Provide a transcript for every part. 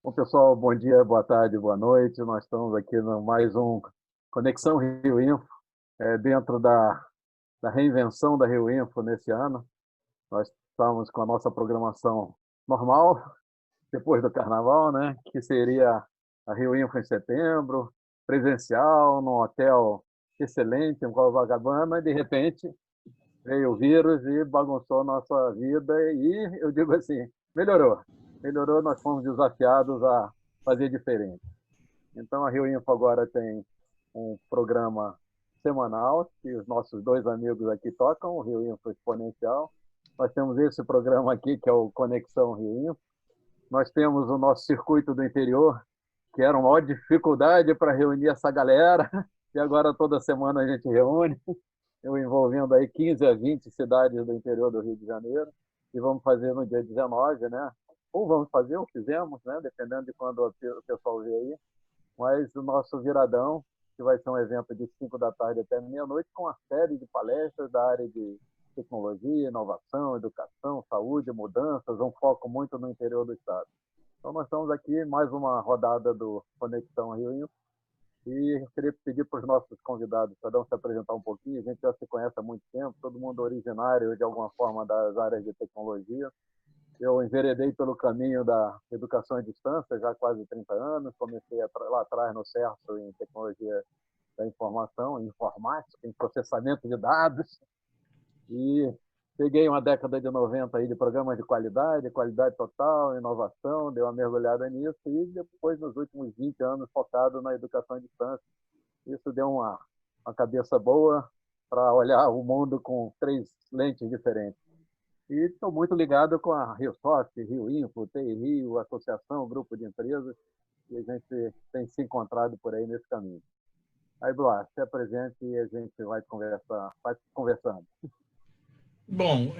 Bom, pessoal, bom dia, boa tarde, boa noite. Nós estamos aqui no mais um Conexão Rio Info, dentro da reinvenção da Rio Info nesse ano. Nós estamos com a nossa programação normal, depois do Carnaval, né? Que seria a Rio Info em setembro, presencial, num hotel excelente, em Copacabana, e de repente veio o vírus e bagunçou a nossa vida e, eu digo assim, melhorou. Melhorou, nós fomos desafiados a fazer diferente. Então, a Rio Info agora tem um programa semanal, que os nossos dois amigos aqui tocam, o Rio Info Exponencial. Nós temos esse programa aqui, que é o Conexão Rio Info. Nós temos o nosso Circuito do Interior, que era uma maior dificuldade para reunir essa galera, e agora toda semana a gente reúne, eu envolvendo aí 15 a 20 cidades do interior do Rio de Janeiro, e vamos fazer no dia 19, né? Ou vamos fazer, ou fizemos, né? Dependendo de quando o pessoal vê aí. Mas o nosso Viradão, que vai ser um evento de 5 da tarde até meia-noite, com uma série de palestras da área de tecnologia, inovação, educação, saúde, mudanças, um foco muito no interior do estado. Então, nós estamos aqui, mais uma rodada do Conexão Rio, e eu queria pedir para os nossos convidados, cada um se apresentar um pouquinho. A gente já se conhece há muito tempo, todo mundo originário, de alguma forma, das áreas de tecnologia. Eu enveredei pelo caminho da educação à distância já há quase 30 anos. Comecei lá atrás no CERSO em tecnologia da informação, em informática, em processamento de dados. E peguei uma década de 90 aí de programas de qualidade total, inovação, dei uma mergulhada nisso e depois, nos últimos 20 anos, focado na educação à distância. Isso deu uma cabeça boa para olhar o mundo com 3 lentes diferentes. E estou muito ligado com a RioSoft, Rio Info, TI Rio, associação, grupo de empresas, e a gente tem se encontrado por aí nesse caminho. Aí, Blas, se apresente e a gente vai conversando. Bom,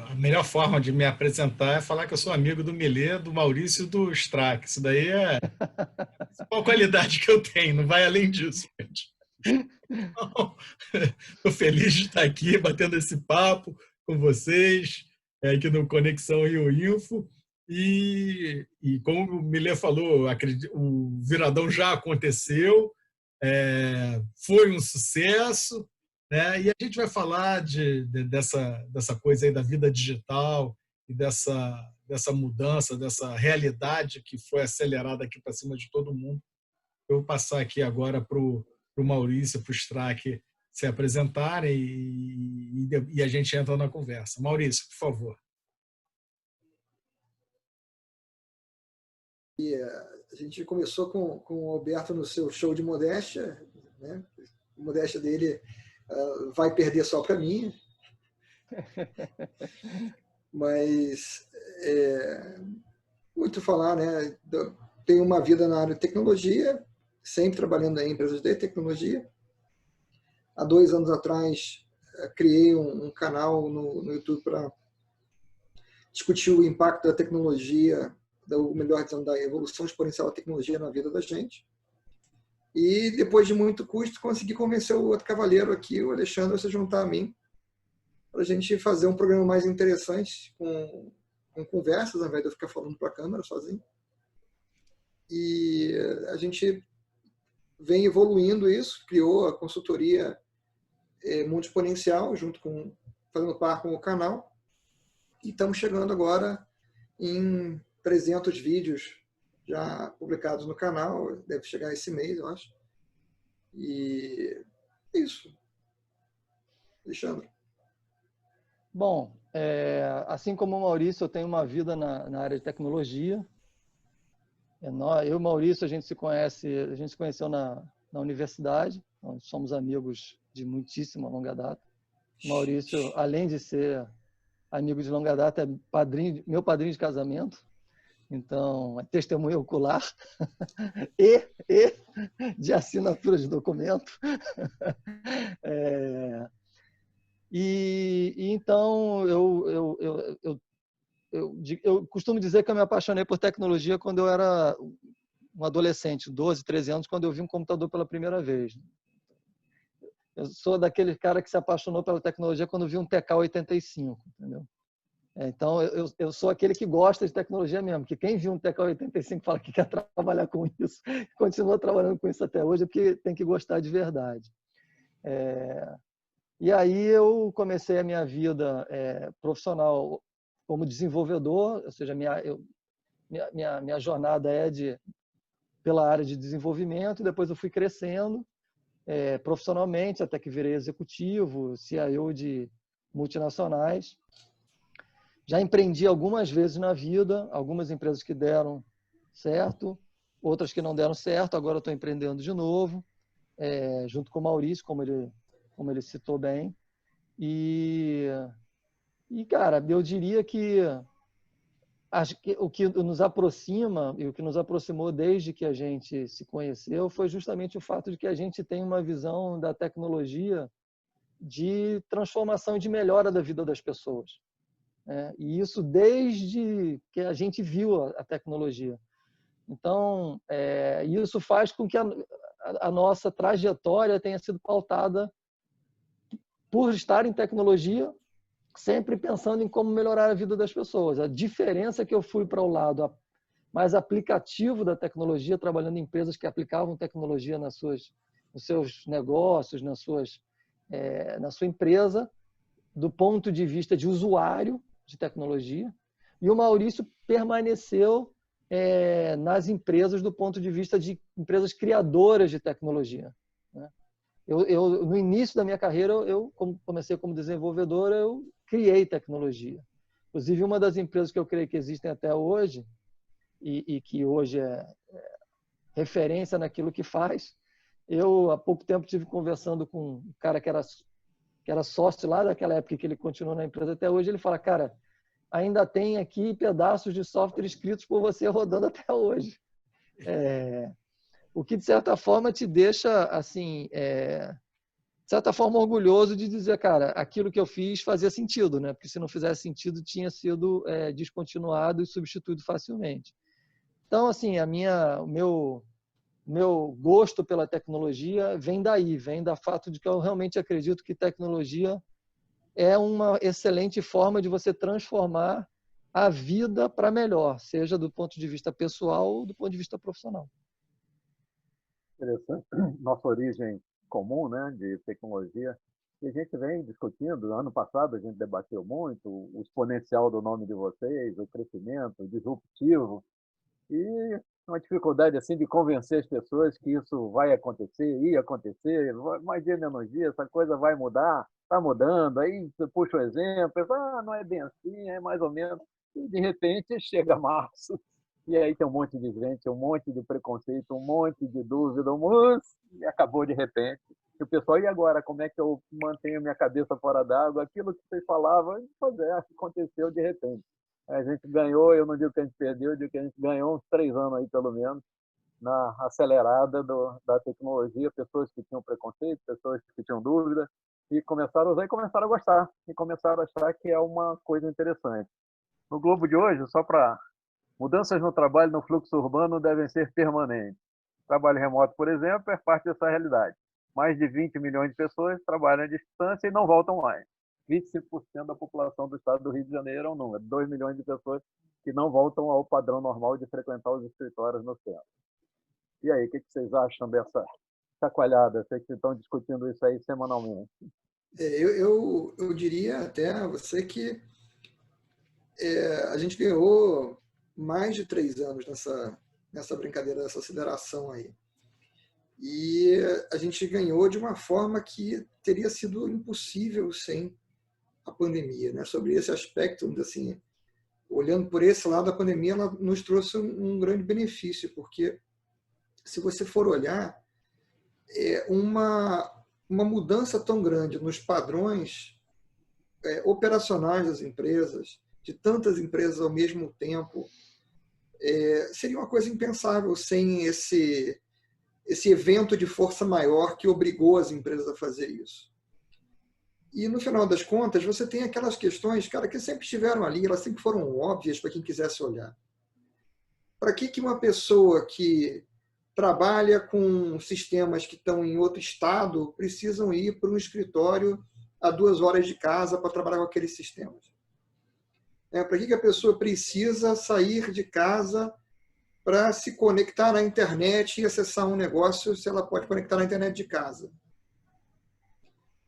a melhor forma de me apresentar é falar que eu sou amigo do Milê, do Maurício e do Strack. Isso daí é a principal qualidade que eu tenho, não vai além disso, gente. Estou feliz de estar aqui batendo esse papo com vocês, aqui no Conexão Rio Info. E como o Milê falou, o Viradão já aconteceu, foi um sucesso, né? E a gente vai falar dessa coisa aí da vida digital e dessa mudança, dessa realidade que foi acelerada aqui para cima de todo mundo. Eu vou passar aqui agora para o Maurício, para o Strack se apresentarem e a gente entra na conversa. Maurício, por favor. A gente começou com o Alberto no seu show de modéstia, né? A modéstia dele vai perder só para mim. Mas muito falar, né? Tenho uma vida na área de tecnologia, sempre trabalhando em empresas de tecnologia. Há 2 anos atrás, criei um canal no YouTube para discutir o impacto da tecnologia, ou melhor dizendo, da evolução exponencial da tecnologia na vida da gente. E depois de muito custo, consegui convencer o outro cavaleiro aqui, o Alexandre, a se juntar a mim, para a gente fazer um programa mais interessante, com conversas, ao invés de eu ficar falando para a câmera sozinho. E a gente vem evoluindo isso, criou a consultoria Mundo Exponencial, fazendo par com o canal, e estamos chegando agora em 300 vídeos já publicados no canal, deve chegar esse mês, eu acho. E é isso. Alexandre. Bom, assim como o Maurício, eu tenho uma vida na área de tecnologia. Eu e o Maurício, a gente se conheceu na universidade, nós somos amigos de muitíssima longa data. O Maurício, além de ser amigo de longa data, é meu padrinho de casamento, então é testemunha ocular e de assinatura de documento. Então, eu costumo dizer que eu me apaixonei por tecnologia quando eu era um adolescente, 12, 13 anos, quando eu vi um computador pela primeira vez. Eu sou daquele cara que se apaixonou pela tecnologia quando viu um TK-85, entendeu? Então, eu sou aquele que gosta de tecnologia mesmo, que quem viu um TK-85 fala que quer trabalhar com isso, continua trabalhando com isso até hoje, é porque tem que gostar de verdade. E aí eu comecei a minha vida profissional como desenvolvedor, ou seja, minha jornada pela área de desenvolvimento, e depois eu fui crescendo profissionalmente, até que virei executivo, CIO de multinacionais. Já empreendi algumas vezes na vida, algumas empresas que deram certo, outras que não deram certo, agora estou empreendendo de novo, junto com o Maurício, como ele citou bem. E, cara, eu diria que o que nos aproxima e o que nos aproximou desde que a gente se conheceu foi justamente o fato de que a gente tem uma visão da tecnologia de transformação e de melhora da vida das pessoas. E isso desde que a gente viu a tecnologia. Então, isso faz com que a nossa trajetória tenha sido pautada por estar em tecnologia, sempre pensando em como melhorar a vida das pessoas. A diferença é que eu fui para o lado mais aplicativo da tecnologia, trabalhando em empresas que aplicavam tecnologia nos seus negócios, na sua empresa, do ponto de vista de usuário de tecnologia. E o Maurício permaneceu nas empresas do ponto de vista de empresas criadoras de tecnologia. No início da minha carreira, eu comecei como desenvolvedor, eu criei tecnologia. Inclusive, uma das empresas que eu creio que existem até hoje, e que hoje é referência naquilo que faz, eu, há pouco tempo, estive conversando com um cara que era sócio lá daquela época que ele continuou na empresa até hoje. Ele fala, cara, ainda tem aqui pedaços de software escritos por você rodando até hoje. O que, de certa forma, te deixa, assim, de certa forma, orgulhoso de dizer, cara, aquilo que eu fiz fazia sentido, né? Porque se não fizesse sentido, tinha sido descontinuado e substituído facilmente. Então, assim, o meu gosto pela tecnologia vem daí, vem do fato de que eu realmente acredito que tecnologia é uma excelente forma de você transformar a vida para melhor, seja do ponto de vista pessoal ou do ponto de vista profissional. Interessante. Nossa origem comum, né, de tecnologia, e a gente vem discutindo. Ano passado a gente debateu muito o exponencial do nome de vocês, o crescimento, o disruptivo, e uma dificuldade assim de convencer as pessoas que isso vai acontecer, ia acontecer, mais dia menos dia, essa coisa vai mudar, está mudando. Aí você puxa o exemplo, pensa, não é bem assim, é mais ou menos. E de repente chega março, e aí tem um monte de gente, um monte de preconceito, um monte de dúvida, e acabou de repente. E o pessoal, e agora, como é que eu mantenho minha cabeça fora d'água? Aquilo que vocês falavam, aconteceu de repente. A gente ganhou, eu não digo que a gente perdeu, eu digo que a gente ganhou uns 3 anos aí, pelo menos, na acelerada da tecnologia, pessoas que tinham preconceito, pessoas que tinham dúvida, e começaram a usar e começaram a gostar, e começaram a achar que é uma coisa interessante. No Globo de hoje, só para mudanças no trabalho no fluxo urbano devem ser permanentes. Trabalho remoto, por exemplo, é parte dessa realidade. Mais de 20 milhões de pessoas trabalham à distância e não voltam mais. 25% da população do estado do Rio de Janeiro é um número. 2 milhões de pessoas que não voltam ao padrão normal de frequentar os escritórios no centro. E aí, o que vocês acham dessa chacoalhada? Vocês que estão discutindo isso aí semanalmente. Eu diria até a você que a gente ganhou mais de 3 anos nessa brincadeira, dessa aceleração aí. E a gente ganhou de uma forma que teria sido impossível sem a pandemia, né? Sobre esse aspecto, assim, olhando por esse lado, a pandemia ela nos trouxe um grande benefício, porque se você for olhar, uma mudança tão grande nos padrões operacionais das empresas, de tantas empresas ao mesmo tempo, seria uma coisa impensável sem esse evento de força maior que obrigou as empresas a fazer isso. E, no final das contas, você tem aquelas questões, cara, que sempre estiveram ali, elas sempre foram óbvias para quem quisesse olhar. Para que uma pessoa que trabalha com sistemas que estão em outro estado precisam ir para um escritório a 2 horas de casa para trabalhar com aqueles sistemas? Para que a pessoa precisa sair de casa para se conectar na internet e acessar um negócio se ela pode conectar na internet de casa?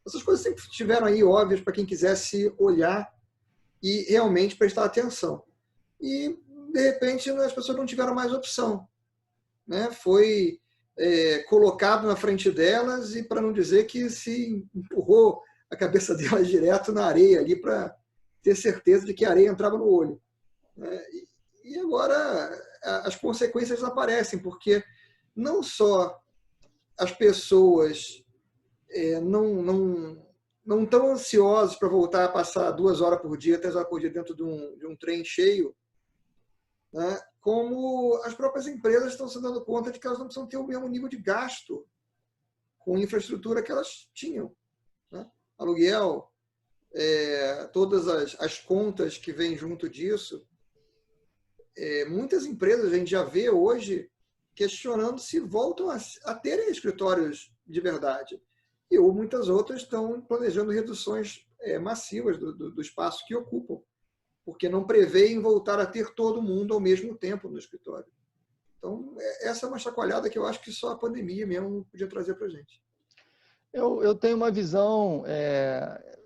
Essas coisas sempre estiveram aí óbvias para quem quisesse olhar e realmente prestar atenção. E, de repente, as pessoas não tiveram mais opção, né? Foi colocado na frente delas e, para não dizer que se empurrou a cabeça delas direto na areia ali para ter certeza de que a areia entrava no olho. E agora as consequências aparecem, porque não só as pessoas não estão ansiosos para voltar a passar 2 horas por dia, 3 horas por dia dentro de um trem cheio, né? Como as próprias empresas estão se dando conta de que elas não precisam ter o mesmo nível de gasto com infraestrutura que elas tinham, né? Aluguel, todas as contas que vêm junto disso. Muitas empresas a gente já vê hoje questionando se voltam a terem escritórios de verdade. E muitas outras estão planejando reduções massivas do espaço que ocupam, porque não prevêem voltar a ter todo mundo ao mesmo tempo no escritório. Então, essa é uma chacoalhada que eu acho que só a pandemia mesmo podia trazer para a gente. Eu tenho uma visão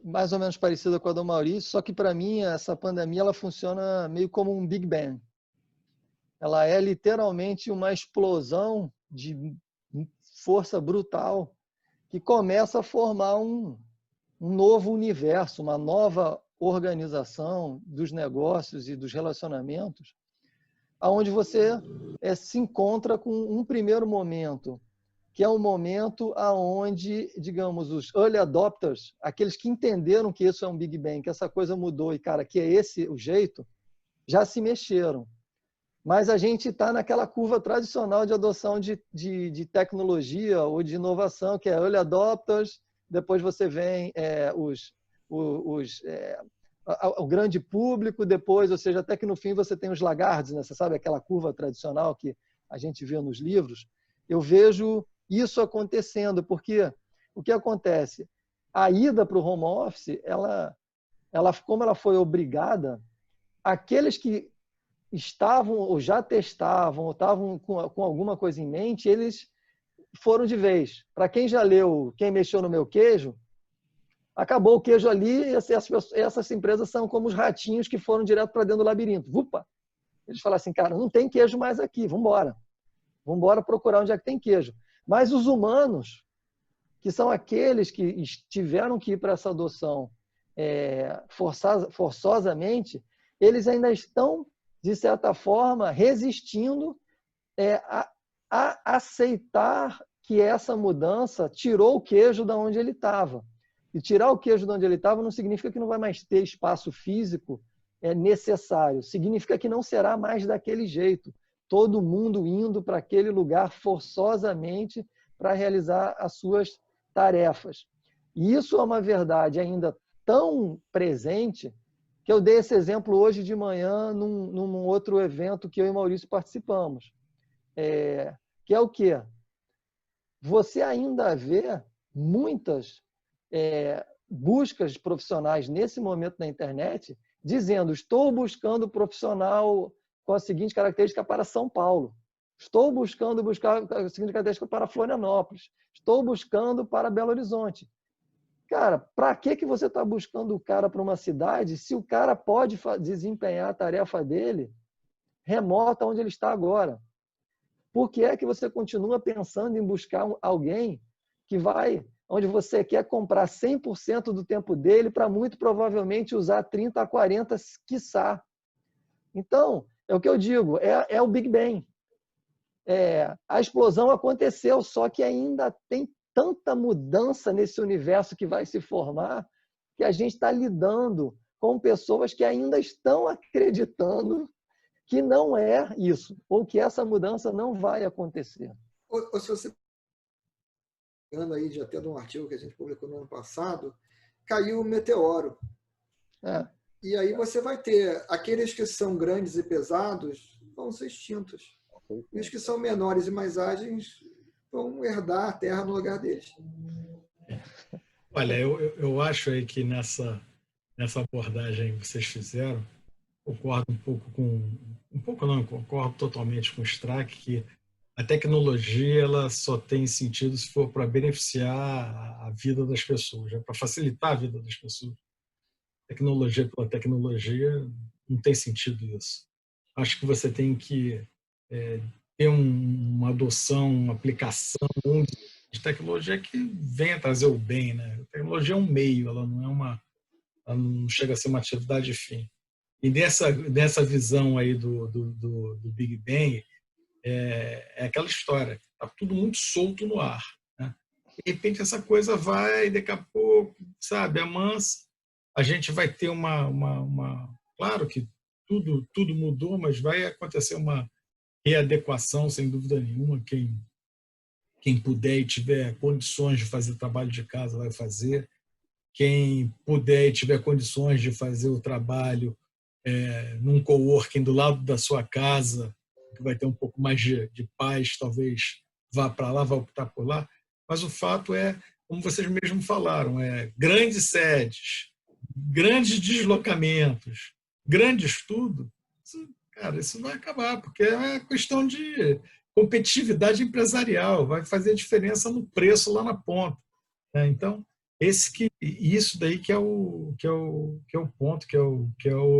mais ou menos parecida com a do Maurício, só que para mim essa pandemia ela funciona meio como um Big Bang. Ela é literalmente uma explosão de força brutal que começa a formar um novo universo, uma nova organização dos negócios e dos relacionamentos, onde você se encontra com um primeiro momento, que é um momento onde, digamos, os early adopters, aqueles que entenderam que isso é um Big Bang, que essa coisa mudou e, cara, que é esse o jeito, já se mexeram. Mas a gente está naquela curva tradicional de adoção de tecnologia ou de inovação, que é early adopters, depois você vem o grande público, depois, ou seja, até que no fim você tem os lagartos, né? Você sabe aquela curva tradicional que a gente vê nos livros? Eu vejo isso acontecendo, porque o que acontece? A ida para o home office, como ela foi obrigada, aqueles que estavam ou já testavam ou estavam com alguma coisa em mente, eles foram de vez. Para quem já leu Quem Mexeu no Meu Queijo, acabou o queijo ali e essas empresas são como os ratinhos que foram direto para dentro do labirinto. Upa! Eles falaram assim, cara, não tem queijo mais aqui, vamos embora. Vamos embora procurar onde é que tem queijo. Mas os humanos, que são aqueles que tiveram que ir para essa adoção forçosamente, eles ainda estão, de certa forma, resistindo a aceitar que essa mudança tirou o queijo de onde ele estava. E tirar o queijo de onde ele estava não significa que não vai mais ter espaço físico necessário. Significa que não será mais daquele jeito. Todo mundo indo para aquele lugar forçosamente para realizar as suas tarefas. E isso é uma verdade ainda tão presente que eu dei esse exemplo hoje de manhã num outro evento que eu e Maurício participamos. Que é o quê? Você ainda vê muitas buscas profissionais nesse momento na internet dizendo: estou buscando profissional com a seguinte característica para São Paulo. Estou buscar a seguinte característica para Florianópolis. Estou buscando para Belo Horizonte. Cara, para que você está buscando o cara para uma cidade se o cara pode desempenhar a tarefa dele remota onde ele está agora? Por que é que você continua pensando em buscar alguém que vai, onde você quer comprar 100% do tempo dele para muito provavelmente usar 30 a 40, quiçá? Então, é o que eu digo, é o Big Bang. A explosão aconteceu, só que ainda tem tanta mudança nesse universo que vai se formar que a gente está lidando com pessoas que ainda estão acreditando que não é isso, ou que essa mudança não vai acontecer. Ou se você aí de até de um artigo que a gente publicou no ano passado, caiu um meteoro. E aí você vai ter aqueles que são grandes e pesados vão ser extintos. E os que são menores e mais ágeis vão herdar a terra no lugar deles. Olha, eu acho aí que nessa abordagem que vocês fizeram, concordo um pouco um pouco não, concordo totalmente com o Strack, que a tecnologia ela só tem sentido se for para beneficiar a vida das pessoas, para facilitar a vida das pessoas. Tecnologia pela tecnologia não tem sentido isso. Acho que você tem que ter uma adoção, uma aplicação de tecnologia que venha trazer o bem, né? A tecnologia é um meio, ela não chega a ser uma atividade fim. E nessa visão aí do Big Bang, é aquela história, está tudo muito solto no ar, né? De repente essa coisa vai, daqui a pouco, sabe, amansa, a gente vai ter claro que tudo mudou, mas vai acontecer uma readequação, sem dúvida nenhuma. Quem puder e tiver condições de fazer trabalho de casa vai fazer. Quem puder e tiver condições de fazer o trabalho num coworking do lado da sua casa, que vai ter um pouco mais de paz, talvez vá para lá, vá optar por lá. Mas o fato é, como vocês mesmos falaram, grandes sedes, grandes deslocamentos, grande estudo, cara, isso vai acabar, porque é questão de competitividade empresarial, vai fazer diferença no preço lá na ponta, né? Então, isso daí que é o ponto,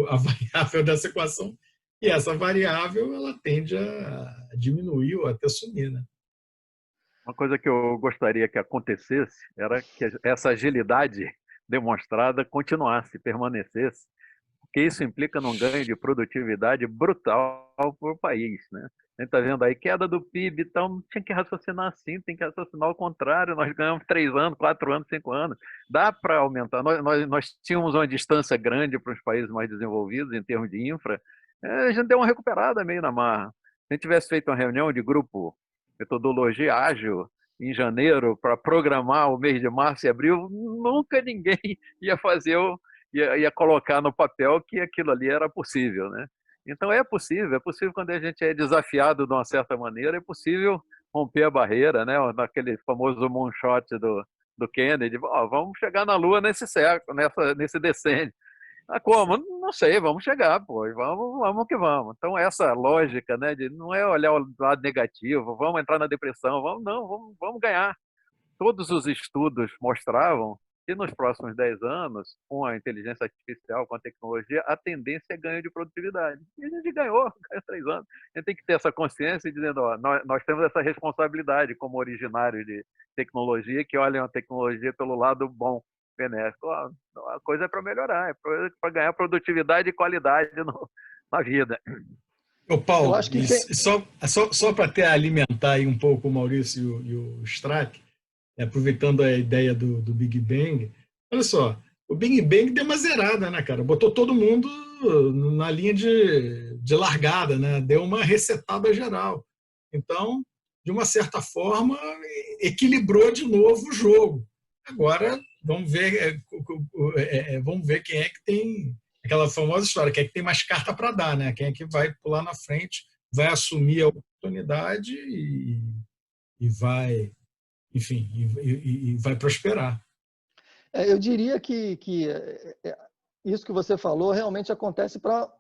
a variável dessa equação, e essa variável ela tende a diminuir ou até sumir, né? Uma coisa que eu gostaria que acontecesse era que essa agilidade demonstrada continuasse, permanecesse, porque isso implica num ganho de produtividade brutal para o país, né? A gente está vendo aí queda do PIB, então tinha que raciocinar assim, tem que raciocinar ao contrário. Nós ganhamos 3 anos, 4 anos, 5 anos. Dá para aumentar. Nós tínhamos uma distância grande para os países mais desenvolvidos em termos de infra. A gente deu uma recuperada meio na marra. Se a gente tivesse feito uma reunião de grupo, metodologia ágil, em janeiro, para programar o mês de março e abril, nunca ninguém ia ia colocar no papel que aquilo ali era possível, né? Então é possível quando a gente é desafiado de uma certa maneira, é possível romper a barreira, né? Naquele famoso moonshot do Kennedy, vamos chegar na Lua nesse século, nesse decênio. Ah, como? Não sei, vamos chegar, pô, vamos que vamos. Então essa lógica, né, de não é olhar o lado negativo, vamos entrar na depressão, vamos ganhar. Todos os estudos mostravam que nos próximos 10 anos, com a inteligência artificial, com a tecnologia, a tendência é ganho de produtividade. E a gente ganhou 3 anos. A gente tem que ter essa consciência dizendo, nós temos essa responsabilidade como originários de tecnologia, que olham a tecnologia pelo lado bom, benéfico. A coisa é para melhorar, é para ganhar produtividade e qualidade na vida. Ô, Paulo, só para até alimentar aí um pouco o Maurício e o Strack, aproveitando a ideia do Big Bang, olha só, o Big Bang deu uma zerada, né, cara? Botou todo mundo na linha de largada, né? Deu uma resetada geral. Então, de uma certa forma, equilibrou de novo o jogo. Agora, vamos ver quem é que tem aquela famosa história, quem é que tem mais carta para dar, né? Quem é que vai pular na frente, vai assumir a oportunidade e vai, enfim, e vai prosperar. Eu diria que isso que você falou realmente acontece para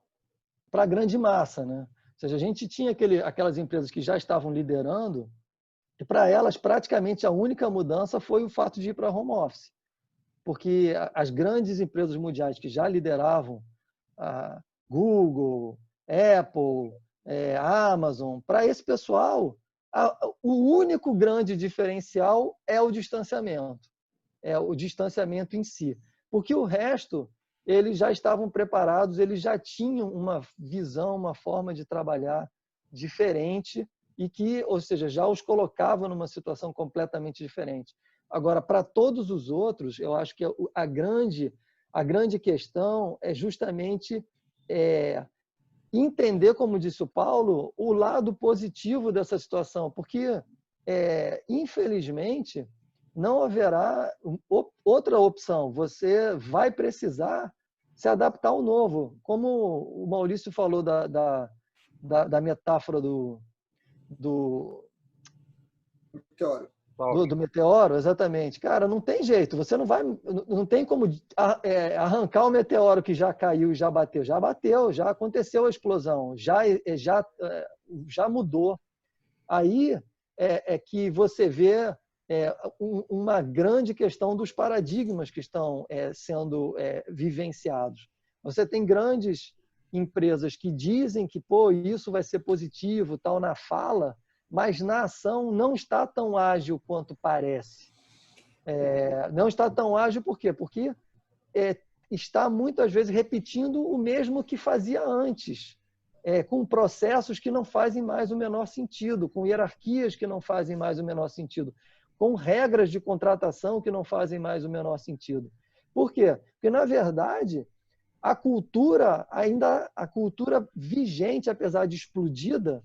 a grande massa, né? Ou seja, a gente tinha aquelas empresas que já estavam liderando, e para elas praticamente a única mudança foi o fato de ir para home office. Porque as grandes empresas mundiais que já lideravam, a Google, Apple, Amazon, para esse pessoal, o único grande diferencial é o distanciamento em si. Porque o resto, eles já estavam preparados, eles já tinham uma visão, uma forma de trabalhar diferente e que, ou seja, já os colocava numa situação completamente diferente. Agora, para todos os outros, eu acho que a grande questão é justamente entender, como disse o Paulo, o lado positivo dessa situação, porque, infelizmente, não haverá outra opção. Você vai precisar se adaptar ao novo. Como o Maurício falou da metáfora do Teórico. do meteoro, exatamente. Cara, não tem jeito. Você não tem como arrancar o meteoro que já caiu e já bateu. Já bateu, já aconteceu a explosão, já mudou. Aí é que você vê uma grande questão dos paradigmas que estão sendo vivenciados. Você tem grandes empresas que dizem que isso vai ser positivo, tal, na fala, mas na ação não está tão ágil quanto parece. Não está tão ágil por quê? Porque está muitas vezes repetindo o mesmo que fazia antes, com processos que não fazem mais o menor sentido, com hierarquias que não fazem mais o menor sentido, com regras de contratação que não fazem mais o menor sentido. Por quê? Porque, na verdade, a cultura vigente, apesar de explodida,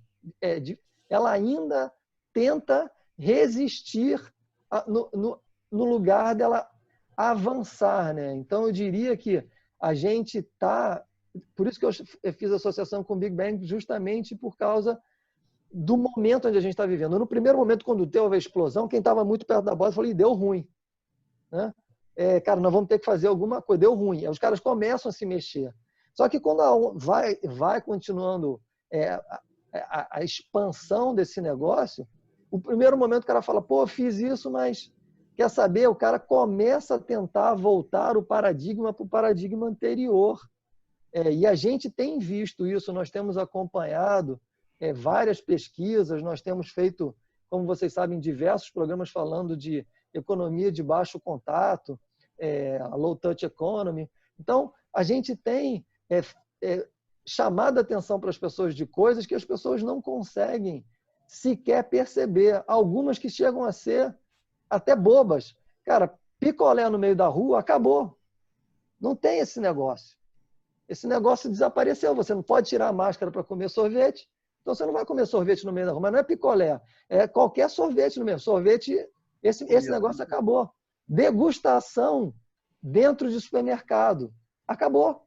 ela ainda tenta resistir no lugar dela avançar, né? Então, eu diria que a gente está... Por isso que eu fiz associação com o Big Bang, justamente por causa do momento onde a gente está vivendo. No primeiro momento, quando teve a explosão, quem estava muito perto da bola falou, deu ruim. Né? Cara, nós vamos ter que fazer alguma coisa, deu ruim. Aí os caras começam a se mexer. Só que quando vai continuando a expansão desse negócio, o primeiro momento o cara fala, fiz isso, mas quer saber? O cara começa a tentar voltar o paradigma para o paradigma anterior. E a gente tem visto isso, nós temos acompanhado várias pesquisas, nós temos feito, como vocês sabem, diversos programas falando de economia de baixo contato, a low touch economy. Então, a gente tem chamado a atenção para as pessoas de coisas que as pessoas não conseguem sequer perceber. Algumas que chegam a ser até bobas. Cara, picolé no meio da rua, acabou. Não tem esse negócio. Esse negócio desapareceu. Você não pode tirar a máscara para comer sorvete, então você não vai comer sorvete no meio da rua. Mas não é picolé, é qualquer sorvete no meio. Sorvete, esse negócio acabou. Degustação dentro de supermercado. Acabou.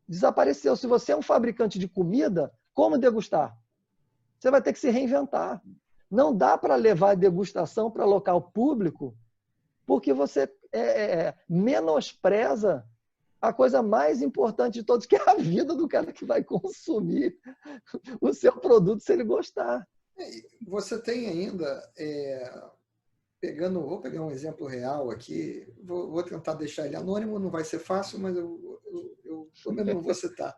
Desapareceu. Se você é um fabricante de comida, como degustar? Você vai ter que se reinventar. Não dá para levar a degustação para local público porque você menospreza a coisa mais importante de todos, que é a vida do cara que vai consumir o seu produto, se ele gostar. Você tem ainda, vou pegar um exemplo real aqui, vou tentar deixar ele anônimo, não vai ser fácil, mas eu pelo menos não vou citar.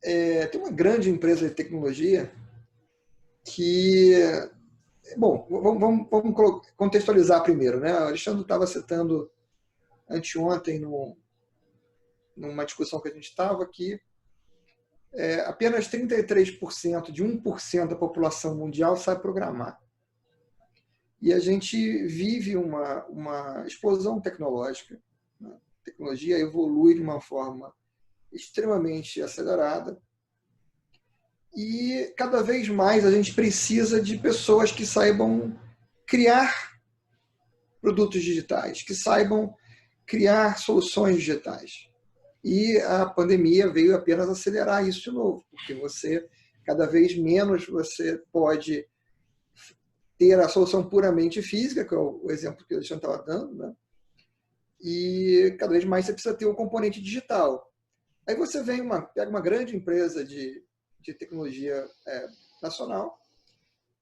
Tem uma grande empresa de tecnologia que... Bom, vamos contextualizar primeiro, né? O Alexandre estava citando anteontem numa discussão que a gente estava aqui, apenas 33% de 1% da população mundial sabe programar. E a gente vive uma explosão tecnológica. Né? A tecnologia evolui de uma forma extremamente acelerada e cada vez mais a gente precisa de pessoas que saibam criar produtos digitais, que saibam criar soluções digitais. E a pandemia veio apenas acelerar isso de novo, porque cada vez menos você pode ter a solução puramente física, que é o exemplo que o Alexandre estava dando, né? E cada vez mais você precisa ter um componente digital. Aí você pega uma grande empresa de tecnologia nacional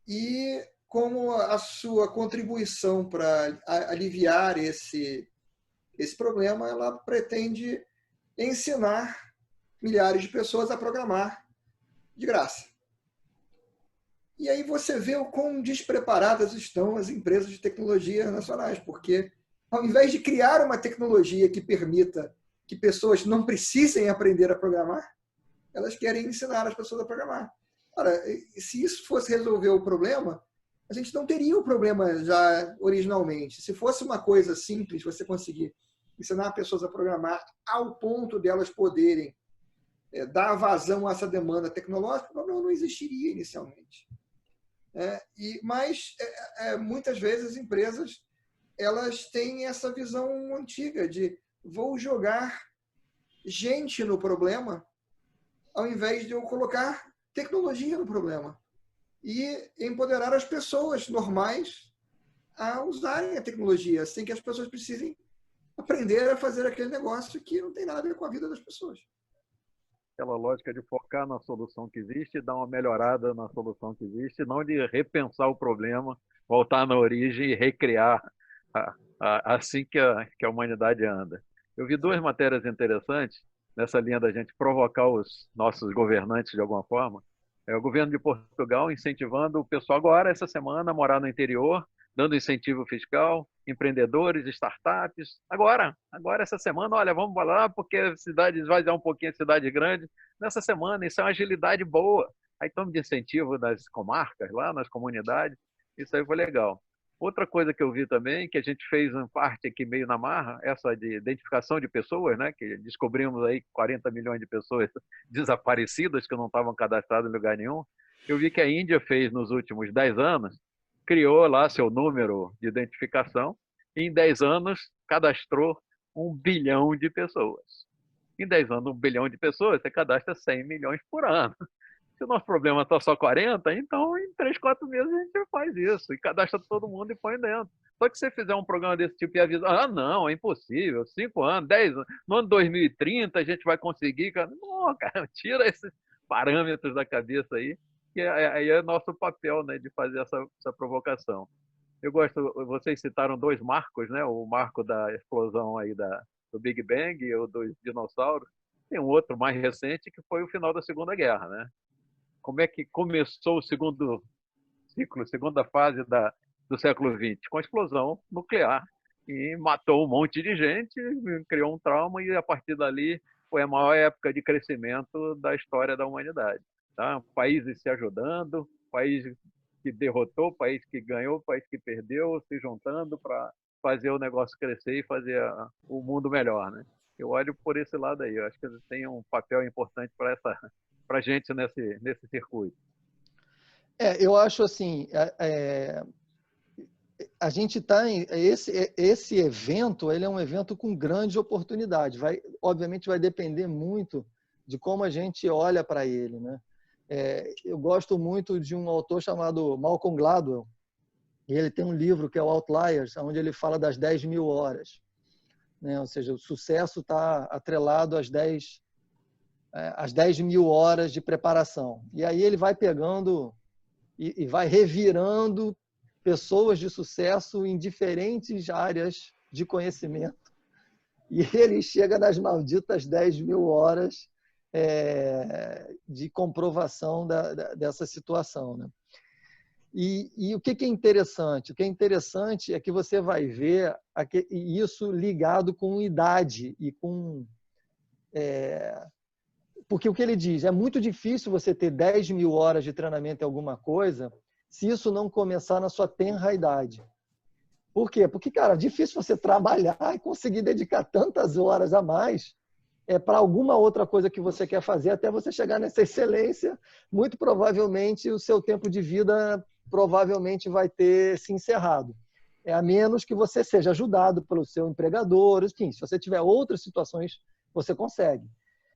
e como a sua contribuição para aliviar esse problema, ela pretende ensinar milhares de pessoas a programar de graça. E aí você vê o quão despreparadas estão as empresas de tecnologia nacionais, porque ao invés de criar uma tecnologia que permita que pessoas não precisem aprender a programar, elas querem ensinar as pessoas a programar. Ora, se isso fosse resolver o problema, a gente não teria o problema já originalmente. Se fosse uma coisa simples, você conseguir ensinar pessoas a programar ao ponto de elas poderem dar vazão a essa demanda tecnológica, não existiria inicialmente. Mas muitas vezes as empresas elas têm essa visão antiga de vou jogar gente no problema ao invés de eu colocar tecnologia no problema e empoderar as pessoas normais a usarem a tecnologia, sem que as pessoas precisem aprender a fazer aquele negócio que não tem nada a ver com a vida das pessoas. Aquela lógica de focar na solução que existe, dar uma melhorada na solução que existe, não de repensar o problema, voltar na origem e recriar assim que a humanidade anda. Eu vi duas matérias interessantes nessa linha da gente provocar os nossos governantes de alguma forma. O governo de Portugal incentivando o pessoal agora, essa semana, a morar no interior, dando incentivo fiscal, empreendedores, startups. Agora essa semana, olha, vamos lá, porque cidade esvaziar um pouquinho a cidade grande. Nessa semana, isso é uma agilidade boa. Aí estamos de incentivo nas comarcas, lá nas comunidades. Isso aí foi legal. Outra coisa que eu vi também, que a gente fez em parte aqui meio na marra, essa de identificação de pessoas, né? Que descobrimos aí 40 milhões de pessoas desaparecidas que não estavam cadastradas em lugar nenhum. Eu vi que a Índia fez nos últimos 10 anos, criou lá seu número de identificação e em 10 anos cadastrou 1 bilhão de pessoas. Em 10 anos, 1 bilhão de pessoas, você cadastra 100 milhões por ano. Se o nosso problema está só 40, então em 3, 4 meses a gente faz isso e cadastra todo mundo e põe dentro. Só que se você fizer um programa desse tipo e avisar, não, é impossível, 5 anos, 10 anos, no ano 2030 a gente vai conseguir. Não, cara, tira esses parâmetros da cabeça aí, que aí é nosso papel, né, de fazer essa provocação. Eu gosto, vocês citaram 2 marcos, né, o marco da explosão aí do Big Bang e o dos dinossauros. Tem um outro mais recente que foi o final da Segunda Guerra, né? Como é que começou o segundo ciclo, segunda fase do século XX? Com a explosão nuclear. E matou um monte de gente, criou um trauma e, a partir dali, foi a maior época de crescimento da história da humanidade. Tá? Países se ajudando, país que derrotou, país que ganhou, país que perdeu, se juntando para fazer o negócio crescer e fazer o mundo melhor. Né? Eu olho por esse lado aí. Eu acho que tem um papel importante para a gente nesse circuito. Eu acho assim, a gente está em esse evento, ele é um evento com grande oportunidade. Obviamente vai depender muito de como a gente olha para ele, né? Eu gosto muito de um autor chamado Malcolm Gladwell, e ele tem um livro que é o Outliers, onde ele fala das 10.000 horas, né? Ou seja, o sucesso está atrelado às 10.000 horas de preparação. E aí ele vai pegando e vai revirando pessoas de sucesso em diferentes áreas de conhecimento. E ele chega nas malditas 10.000 horas de comprovação dessa situação, né? E o que é interessante? O que é interessante é que você vai ver isso ligado com idade e com... Porque o que ele diz, é muito difícil você ter 10.000 horas de treinamento em alguma coisa se isso não começar na sua tenra idade. Por quê? Porque, cara, é difícil você trabalhar e conseguir dedicar tantas horas a mais para alguma outra coisa que você quer fazer até você chegar nessa excelência. Muito provavelmente o seu tempo de vida provavelmente vai ter se encerrado. A menos que você seja ajudado pelo seu empregador, enfim, se você tiver outras situações, você consegue.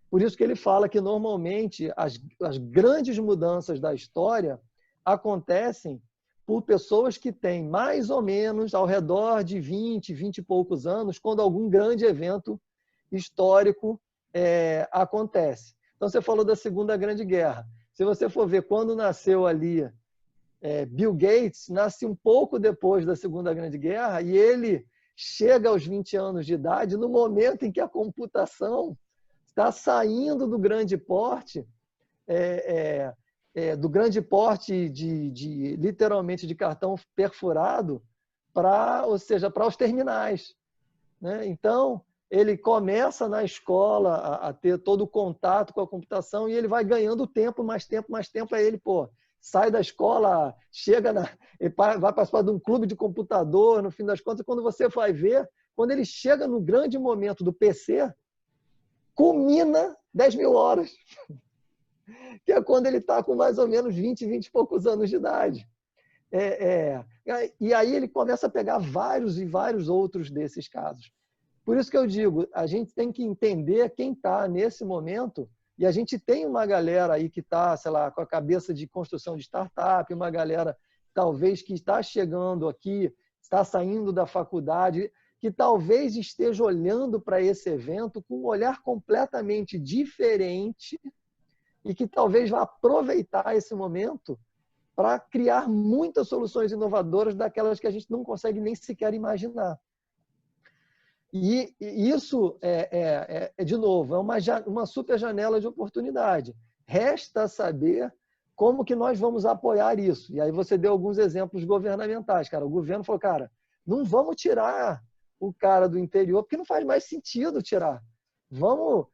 Por isso que ele fala que, normalmente, as grandes mudanças da história acontecem por pessoas que têm mais ou menos ao redor de 20 e poucos anos, quando algum grande evento histórico acontece. Então, você falou da Segunda Grande Guerra. Se você for ver quando nasceu ali Bill Gates, nasce um pouco depois da Segunda Grande Guerra, e ele chega aos 20 anos de idade no momento em que a computação está saindo do grande porte, literalmente de cartão perfurado, ou seja, para os terminais, né? Então, ele começa na escola a ter todo o contato com a computação e ele vai ganhando tempo, mais tempo, aí ele, sai da escola, vai participar de um clube de computador, no fim das contas, quando você vai ver, quando ele chega no grande momento do PC, culmina 10.000 horas, que é quando ele está com mais ou menos 20 e poucos anos de idade. E aí ele começa a pegar vários e vários outros desses casos. Por isso que eu digo, a gente tem que entender quem está nesse momento, e a gente tem uma galera aí que está, sei lá, com a cabeça de construção de startup, uma galera talvez que está chegando aqui está saindo da faculdade, que talvez esteja olhando para esse evento com um olhar completamente diferente e que talvez vá aproveitar esse momento para criar muitas soluções inovadoras daquelas que a gente não consegue nem sequer imaginar. E isso, de novo, é uma super janela de oportunidade. Resta saber como que nós vamos apoiar isso. E aí você deu alguns exemplos governamentais. Cara, o governo falou, cara, não vamos tirar o cara do interior, porque não faz mais sentido tirar. Vamos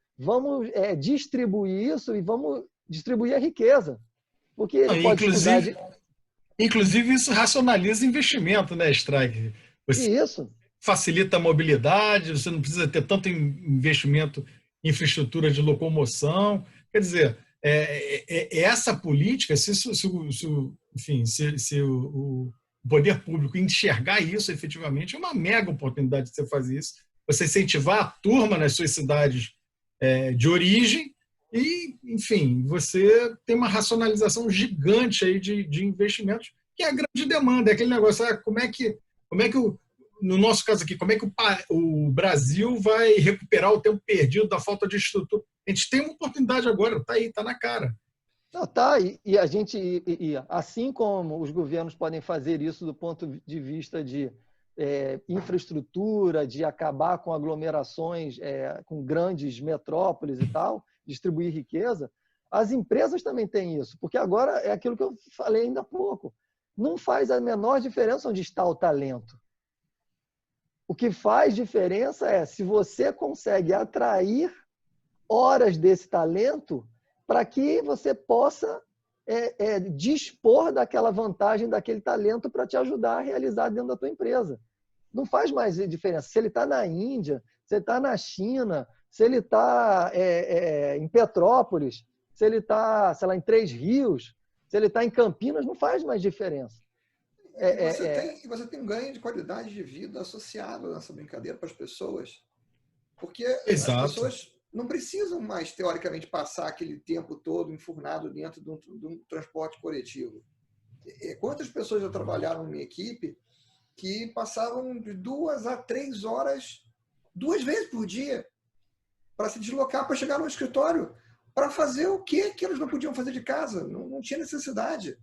distribuir isso e vamos distribuir a riqueza. Porque ele pode estudar Inclusive, isso racionaliza investimento, né, Strike? Isso. Facilita a mobilidade, você não precisa ter tanto investimento em infraestrutura de locomoção. Quer dizer, essa política, se o poder público enxergar isso efetivamente, é uma mega oportunidade de você fazer isso. Você incentivar a turma nas suas cidades de origem e, enfim, você tem uma racionalização gigante aí de investimentos, que é a grande demanda, é aquele negócio, como é que no nosso caso aqui, como é que o Brasil vai recuperar o tempo perdido da falta de estrutura? A gente tem uma oportunidade agora, está aí, está na cara. Não, tá, e a gente, assim como os governos podem fazer isso do ponto de vista de infraestrutura, de acabar com aglomerações, com grandes metrópoles e tal, distribuir riqueza, as empresas também têm isso, porque agora é aquilo que eu falei ainda há pouco. Não faz a menor diferença onde está o talento. O que faz diferença é se você consegue atrair horas desse talento para que você possa dispor daquela vantagem, daquele talento para te ajudar a realizar dentro da tua empresa. Não faz mais diferença. Se ele está na Índia, se ele está na China, se ele está em Petrópolis, se ele está, sei lá, em Três Rios, se ele está em Campinas, não faz mais diferença. Você tem um ganho de qualidade de vida associado nessa brincadeira para as pessoas. Porque Exato. As pessoas não precisam mais, teoricamente, passar aquele tempo todo enfurnado dentro de um transporte coletivo. Quantas pessoas já trabalharam numa equipe que passavam de 2 a 3 horas, 2 vezes por dia, para se deslocar, para chegar no escritório, para fazer o que eles não podiam fazer de casa? Não tinha necessidade.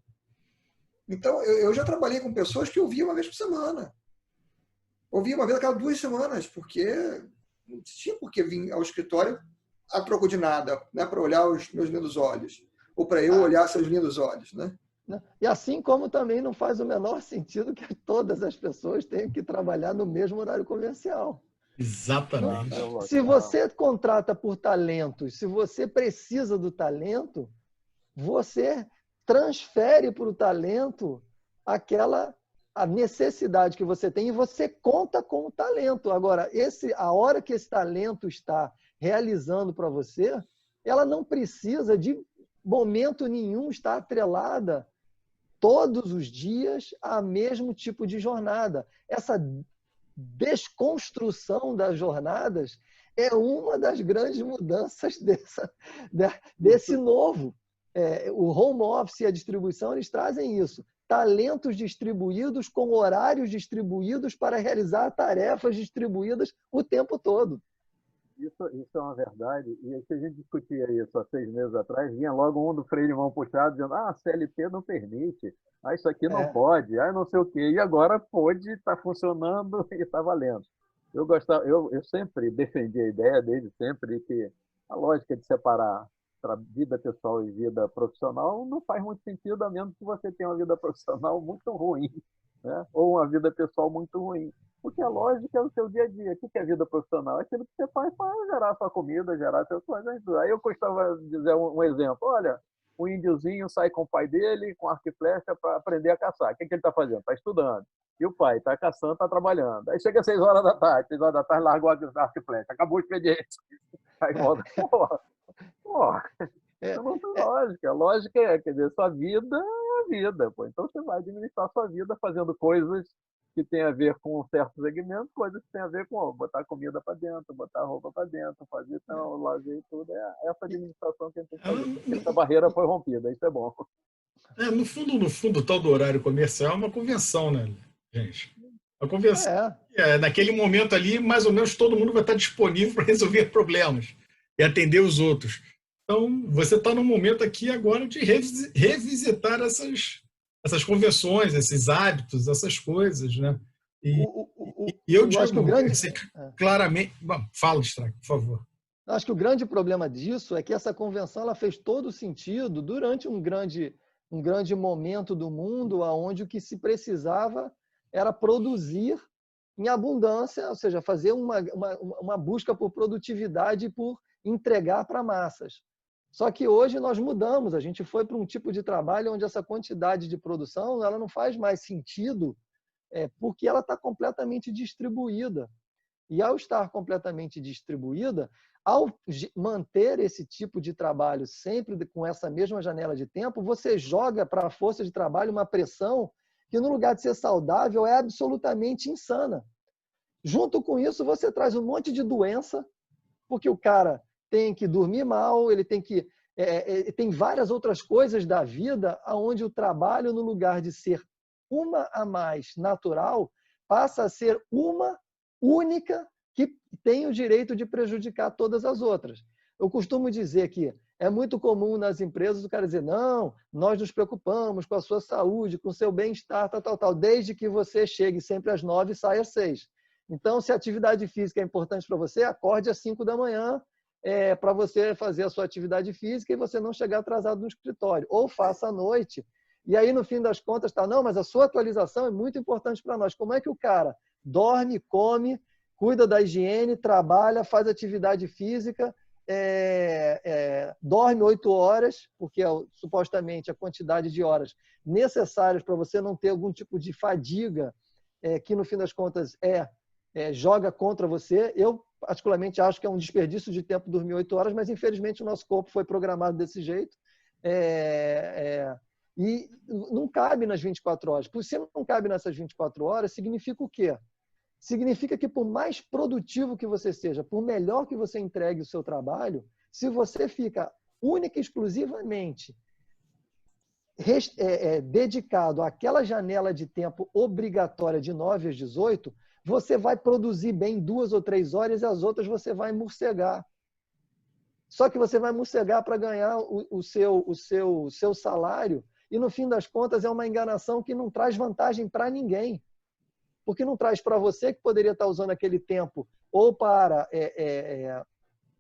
Então, eu já trabalhei com pessoas que eu via uma vez por semana. Ouvia uma vez a cada 2 semanas, porque não tinha por que vir ao escritório a troco de nada, né, para olhar os meus lindos olhos, ou para eu olhar seus lindos olhos, né? E assim como também não faz o menor sentido que todas as pessoas tenham que trabalhar no mesmo horário comercial. Exatamente. Se você contrata por talentos, se você precisa do talento, você transfere para o talento a necessidade que você tem e você conta com o talento. Agora, a hora que esse talento está realizando para você, ela não precisa de momento nenhum estar atrelada todos os dias a mesmo tipo de jornada. Essa desconstrução das jornadas é uma das grandes mudanças desse novo. O home office e a distribuição, eles trazem isso. Talentos distribuídos com horários distribuídos para realizar tarefas distribuídas o tempo todo. Isso é uma verdade. E se a gente discutia isso há 6 meses atrás, vinha logo um do freio de mão puxado, dizendo, a CLT não permite, isso aqui não pode, não sei o quê. E agora pode, está funcionando e está valendo. Eu sempre defendi a ideia, desde sempre, que a lógica de separar para vida pessoal e vida profissional não faz muito sentido, a menos que você tenha uma vida profissional muito ruim, né? Ou uma vida pessoal muito ruim. Porque a lógica é o seu dia a dia. O que é vida profissional? É aquilo que você faz para gerar sua comida, gerar suas coisas. Aí eu costumava dizer um exemplo. Olha, o índiozinho sai com o pai dele, com arco e flecha, para aprender a caçar. O que ele está fazendo? Está estudando. E o pai está caçando, está trabalhando. Aí chega às 6 horas da tarde. 6 horas da tarde, largou o arco e flecha. Acabou o expediente. Aí volta. Isso não tem lógica. A lógica quer dizer, sua vida é a vida. Pô. Então você vai administrar sua vida fazendo coisas que tem a ver com um certo segmento, coisas que tem a ver com botar comida para dentro, botar roupa para dentro, fazer lazer e tudo. É essa administração que a gente tem que fazer. Essa barreira foi rompida, isso é bom. No fundo, o tal do horário comercial é uma convenção, né, gente? A convenção, É. naquele momento ali, mais ou menos todo mundo vai estar disponível para resolver problemas e atender os outros. Então, você está num momento aqui agora de revisitar essas convenções, esses hábitos, essas coisas, né? E, e eu eu acho que o digo, grande... assim, claramente... Bom, fala, Strack, por favor. Acho que o grande problema disso é que essa convenção ela fez todo sentido durante um grande momento do mundo onde o que se precisava era produzir em abundância, ou seja, fazer uma busca por produtividade e por entregar para massas. Só que hoje nós mudamos, a gente foi para um tipo de trabalho onde essa quantidade de produção ela não faz mais sentido, porque ela está completamente distribuída. E ao estar completamente distribuída, ao manter esse tipo de trabalho sempre com essa mesma janela de tempo, você joga para a força de trabalho uma pressão que, no lugar de ser saudável, é absolutamente insana. Junto com isso, você traz um monte de doença, porque o cara tem que dormir mal, ele tem que... tem várias outras coisas da vida onde o trabalho, no lugar de ser uma a mais natural, passa a ser uma única que tem o direito de prejudicar todas as outras. Eu costumo dizer que é muito comum nas empresas o cara dizer, não, nós nos preocupamos com a sua saúde, com o seu bem-estar, tal, desde que você chegue sempre às 9 e saia às 6. Então, se a atividade física é importante para você, acorde às 5 da manhã para você fazer a sua atividade física e você não chegar atrasado no escritório. Ou faça à noite. E aí, no fim das contas, não, mas a sua atualização é muito importante para nós. Como é que o cara dorme, come, cuida da higiene, trabalha, faz atividade física, dorme 8 horas, porque é supostamente a quantidade de horas necessárias para você não ter algum tipo de fadiga, que no fim das contas joga contra você. Eu, particularmente, acho que é um desperdício de tempo dormir 8 horas, mas infelizmente o nosso corpo foi programado desse jeito. E não cabe nas 24 horas. Por se não cabe nessas 24 horas, significa o quê? Significa que por mais produtivo que você seja, por melhor que você entregue o seu trabalho, se você fica única e exclusivamente dedicado àquela janela de tempo obrigatória de 9 às 18, você vai produzir bem 2 ou 3 horas e as outras você vai morcegar. Só que você vai morcegar para ganhar o seu salário e, no fim das contas, é uma enganação que não traz vantagem para ninguém. Porque não traz para você, que poderia estar usando aquele tempo ou para,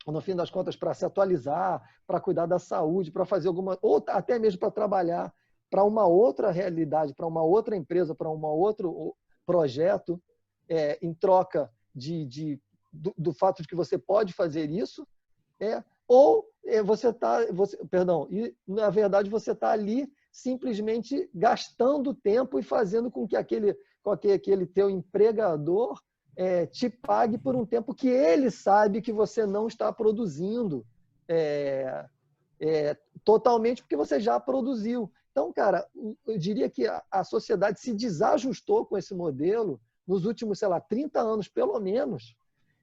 no fim das contas, para se atualizar, para cuidar da saúde, para fazer alguma... ou até mesmo para trabalhar para uma outra realidade, para uma outra empresa, para um outro projeto, em troca do fato de que você pode fazer isso, ou e na verdade você está ali simplesmente gastando tempo e fazendo com que aquele teu empregador te pague por um tempo que ele sabe que você não está produzindo totalmente, porque você já produziu. Então, cara, eu diria que a sociedade se desajustou com esse modelo nos últimos, 30 anos, pelo menos.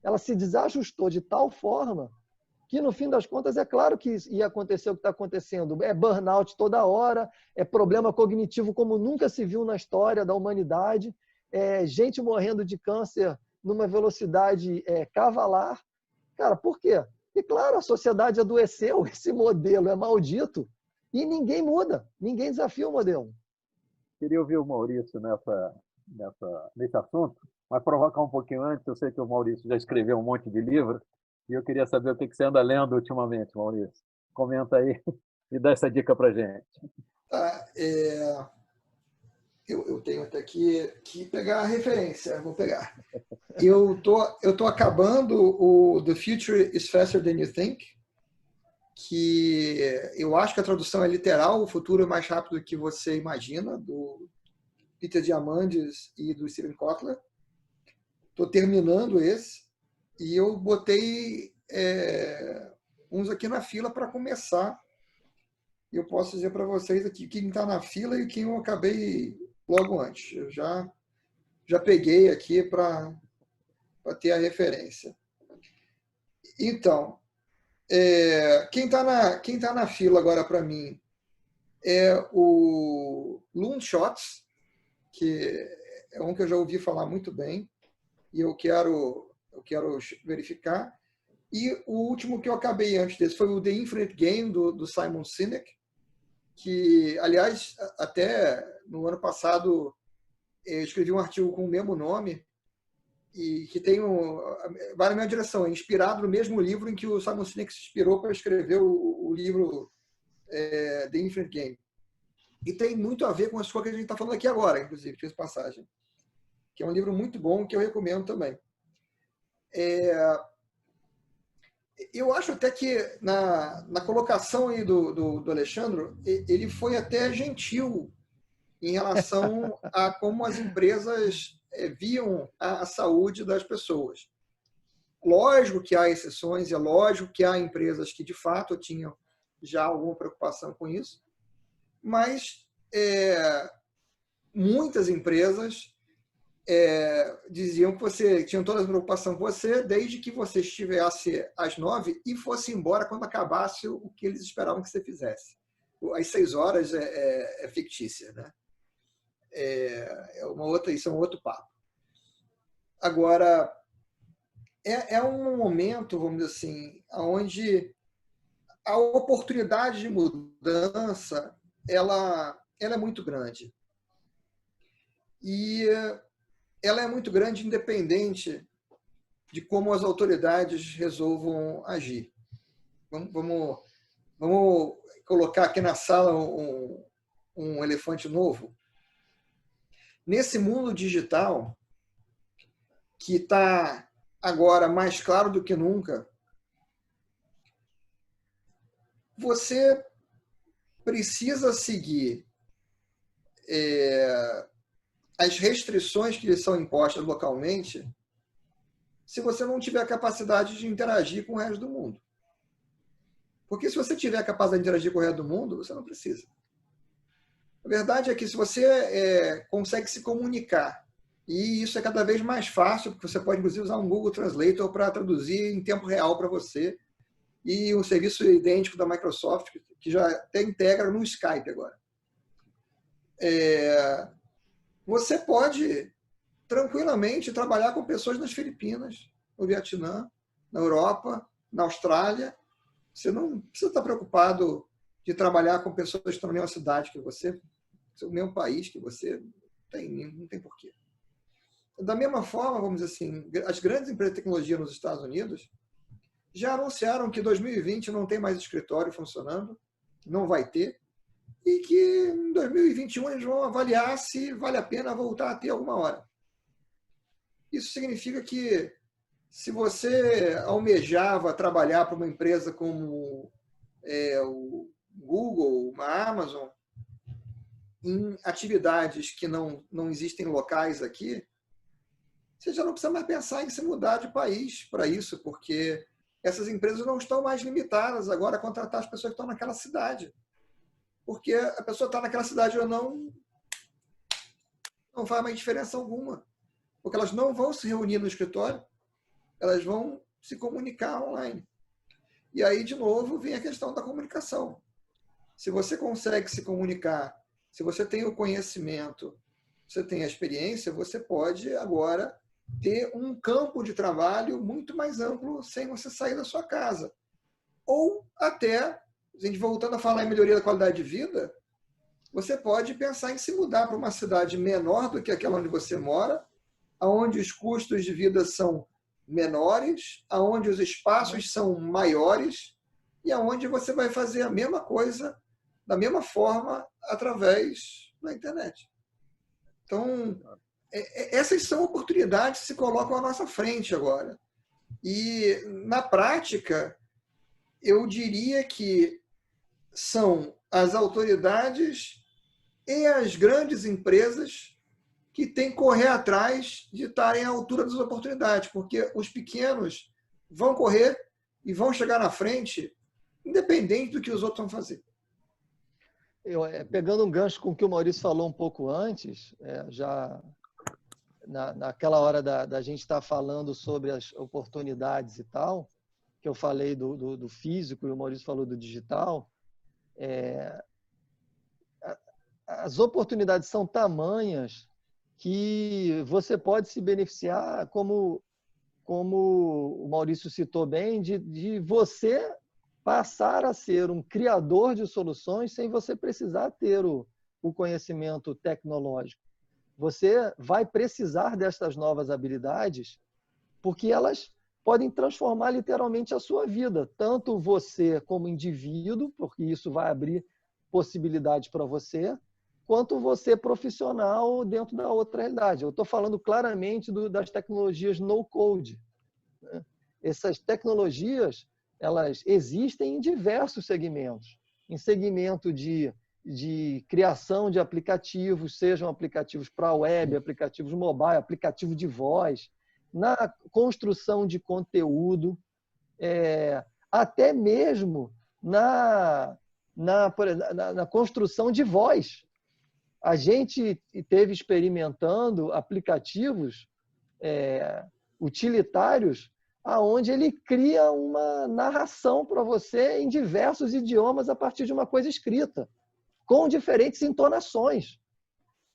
Ela se desajustou de tal forma que, no fim das contas, é claro que ia acontecer o que está acontecendo. É burnout toda hora, é problema cognitivo como nunca se viu na história da humanidade, gente morrendo de câncer numa velocidade cavalar. Cara, por quê? E, claro, a sociedade adoeceu, esse modelo é maldito, e ninguém muda, ninguém desafia o modelo. Queria ouvir o Maurício nesse assunto, mas provocar um pouquinho antes. Eu sei que o Maurício já escreveu um monte de livros, e eu queria saber o que você anda lendo ultimamente, Maurício. Comenta aí e dá essa dica para a gente. Tá, eu tenho até que pegar a referência, vou pegar. Eu tô acabando o The Future is Faster Than You Think, que eu acho que a tradução é literal, o futuro é mais rápido do que você imagina, do Peter Diamandis e do Steven Kotler. Estou terminando esse e eu botei uns aqui na fila para começar. Eu posso dizer para vocês aqui quem está na fila e quem eu acabei logo antes. Eu já peguei aqui para ter a referência. Então, quem tá na fila agora para mim é o Loonshots, que é um que eu já ouvi falar muito bem e eu quero verificar. E o último que eu acabei antes desse foi o The Infinite Game, do Simon Sinek, que, aliás, até no ano passado eu escrevi um artigo com o mesmo nome e que vai na minha direção, é inspirado no mesmo livro em que o Simon Sinek se inspirou para escrever o livro The Infinite Game. E tem muito a ver com as coisas que a gente está falando aqui agora, inclusive, fiz passagem. Que é um livro muito bom que eu recomendo também. Eu acho até que na colocação aí do Alexandre, ele foi até gentil em relação a como as empresas viam a saúde das pessoas. Lógico que há exceções, é lógico que há empresas que de fato tinham já alguma preocupação com isso, mas muitas empresas diziam que você tinha toda a preocupação com você, desde que você estivesse às 9 e fosse embora quando acabasse o que eles esperavam que você fizesse. Às 6 horas é fictícia, né? Isso é um outro papo. Agora, é um momento, vamos dizer assim, onde a oportunidade de mudança ela é muito grande. E ela é muito grande independente de como as autoridades resolvam agir. Vamos colocar aqui na sala um elefante novo. Nesse mundo digital, que está agora mais claro do que nunca, você precisa seguir as restrições que são impostas localmente se você não tiver a capacidade de interagir com o resto do mundo. Porque se você tiver a capacidade de interagir com o resto do mundo, você não precisa. A verdade é que se você consegue se comunicar, e isso é cada vez mais fácil, porque você pode, inclusive, usar um Google Translator para traduzir em tempo real para você, e um serviço idêntico da Microsoft, que já até integra no Skype agora. Você pode tranquilamente trabalhar com pessoas nas Filipinas, no Vietnã, na Europa, na Austrália. Você não precisa estar preocupado de trabalhar com pessoas que estão na mesma cidade que você, no mesmo país que você, não tem porquê. Da mesma forma, vamos dizer assim, as grandes empresas de tecnologia nos Estados Unidos já anunciaram que 2020 não tem mais escritório funcionando, não vai ter, e que em 2021 eles vão avaliar se vale a pena voltar a ter alguma hora. Isso significa que se você almejava trabalhar para uma empresa como o Google, uma Amazon, em atividades que não existem locais aqui, você já não precisa mais pensar em se mudar de país para isso, porque essas empresas não estão mais limitadas agora a contratar as pessoas que estão naquela cidade. Porque a pessoa está naquela cidade ou não faz mais diferença alguma. Porque elas não vão se reunir no escritório, elas vão se comunicar online. E aí, de novo, vem a questão da comunicação. Se você consegue se comunicar, se você tem o conhecimento, você tem a experiência, você pode agora ter um campo de trabalho muito mais amplo sem você sair da sua casa. Ou até, a gente voltando a falar em melhoria da qualidade de vida, você pode pensar em se mudar para uma cidade menor do que aquela onde você mora, onde os custos de vida são menores, onde os espaços são maiores e onde você vai fazer a mesma coisa da mesma forma através da internet. Então, essas são oportunidades que se colocam à nossa frente agora. E, na prática, eu diria que são as autoridades e as grandes empresas que têm que correr atrás de estarem à altura das oportunidades, porque os pequenos vão correr e vão chegar na frente, independente do que os outros vão fazer. Pegando um gancho com o que o Maurício falou um pouco antes, já naquela hora da gente estar falando sobre as oportunidades e tal, que eu falei do físico e o Maurício falou do digital, as oportunidades são tamanhas que você pode se beneficiar, como o Maurício citou bem, de você passar a ser um criador de soluções sem você precisar ter o conhecimento tecnológico. Você vai precisar dessas novas habilidades porque elas podem transformar literalmente a sua vida, tanto você como indivíduo, porque isso vai abrir possibilidades para você, quanto você profissional dentro da outra realidade. Eu estou falando claramente das tecnologias no-code. Né? Essas tecnologias, elas existem em diversos segmentos. Em segmento de criação de aplicativos, sejam aplicativos para web, aplicativos mobile, aplicativo de voz, na construção de conteúdo, até mesmo na construção de voz. A gente esteve experimentando aplicativos utilitários aonde ele cria uma narração para você em diversos idiomas a partir de uma coisa escrita, com diferentes entonações.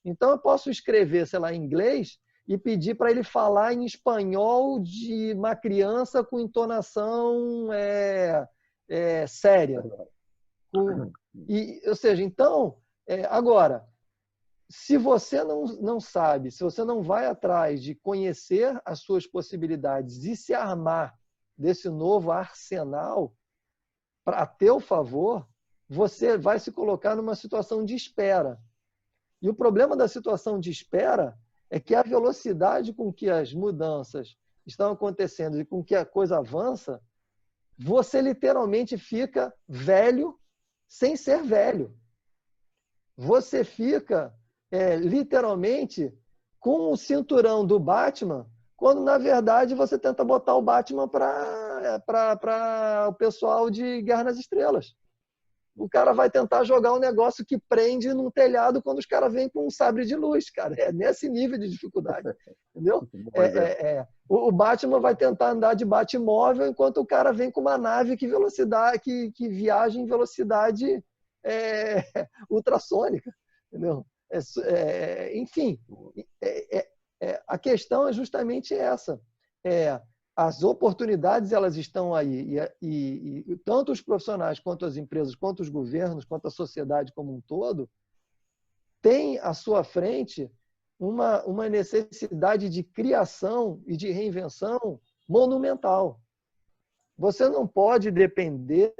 Então, eu posso escrever, sei lá, em inglês e pedir para ele falar em espanhol de uma criança com entonação séria. Ou seja, então, agora, se você não sabe, se você não vai atrás de conhecer as suas possibilidades e se armar desse novo arsenal a teu favor, você vai se colocar numa situação de espera. E o problema da situação de espera é que a velocidade com que as mudanças estão acontecendo e com que a coisa avança, você literalmente fica velho sem ser velho. Você fica literalmente com o cinturão do Batman, quando na verdade você tenta botar o Batman para o pessoal de Guerra nas Estrelas. O cara vai tentar jogar um negócio que prende num telhado quando os caras vêm com um sabre de luz, cara. É nesse nível de dificuldade, entendeu? O Batman vai tentar andar de Batmóvel enquanto o cara vem com uma nave que viaja em velocidade ultrassônica, entendeu? Enfim, a questão é justamente essa. As oportunidades, elas estão aí, e tanto os profissionais, quanto as empresas, quanto os governos, quanto a sociedade como um todo, têm à sua frente uma necessidade de criação e de reinvenção monumental. Você não pode depender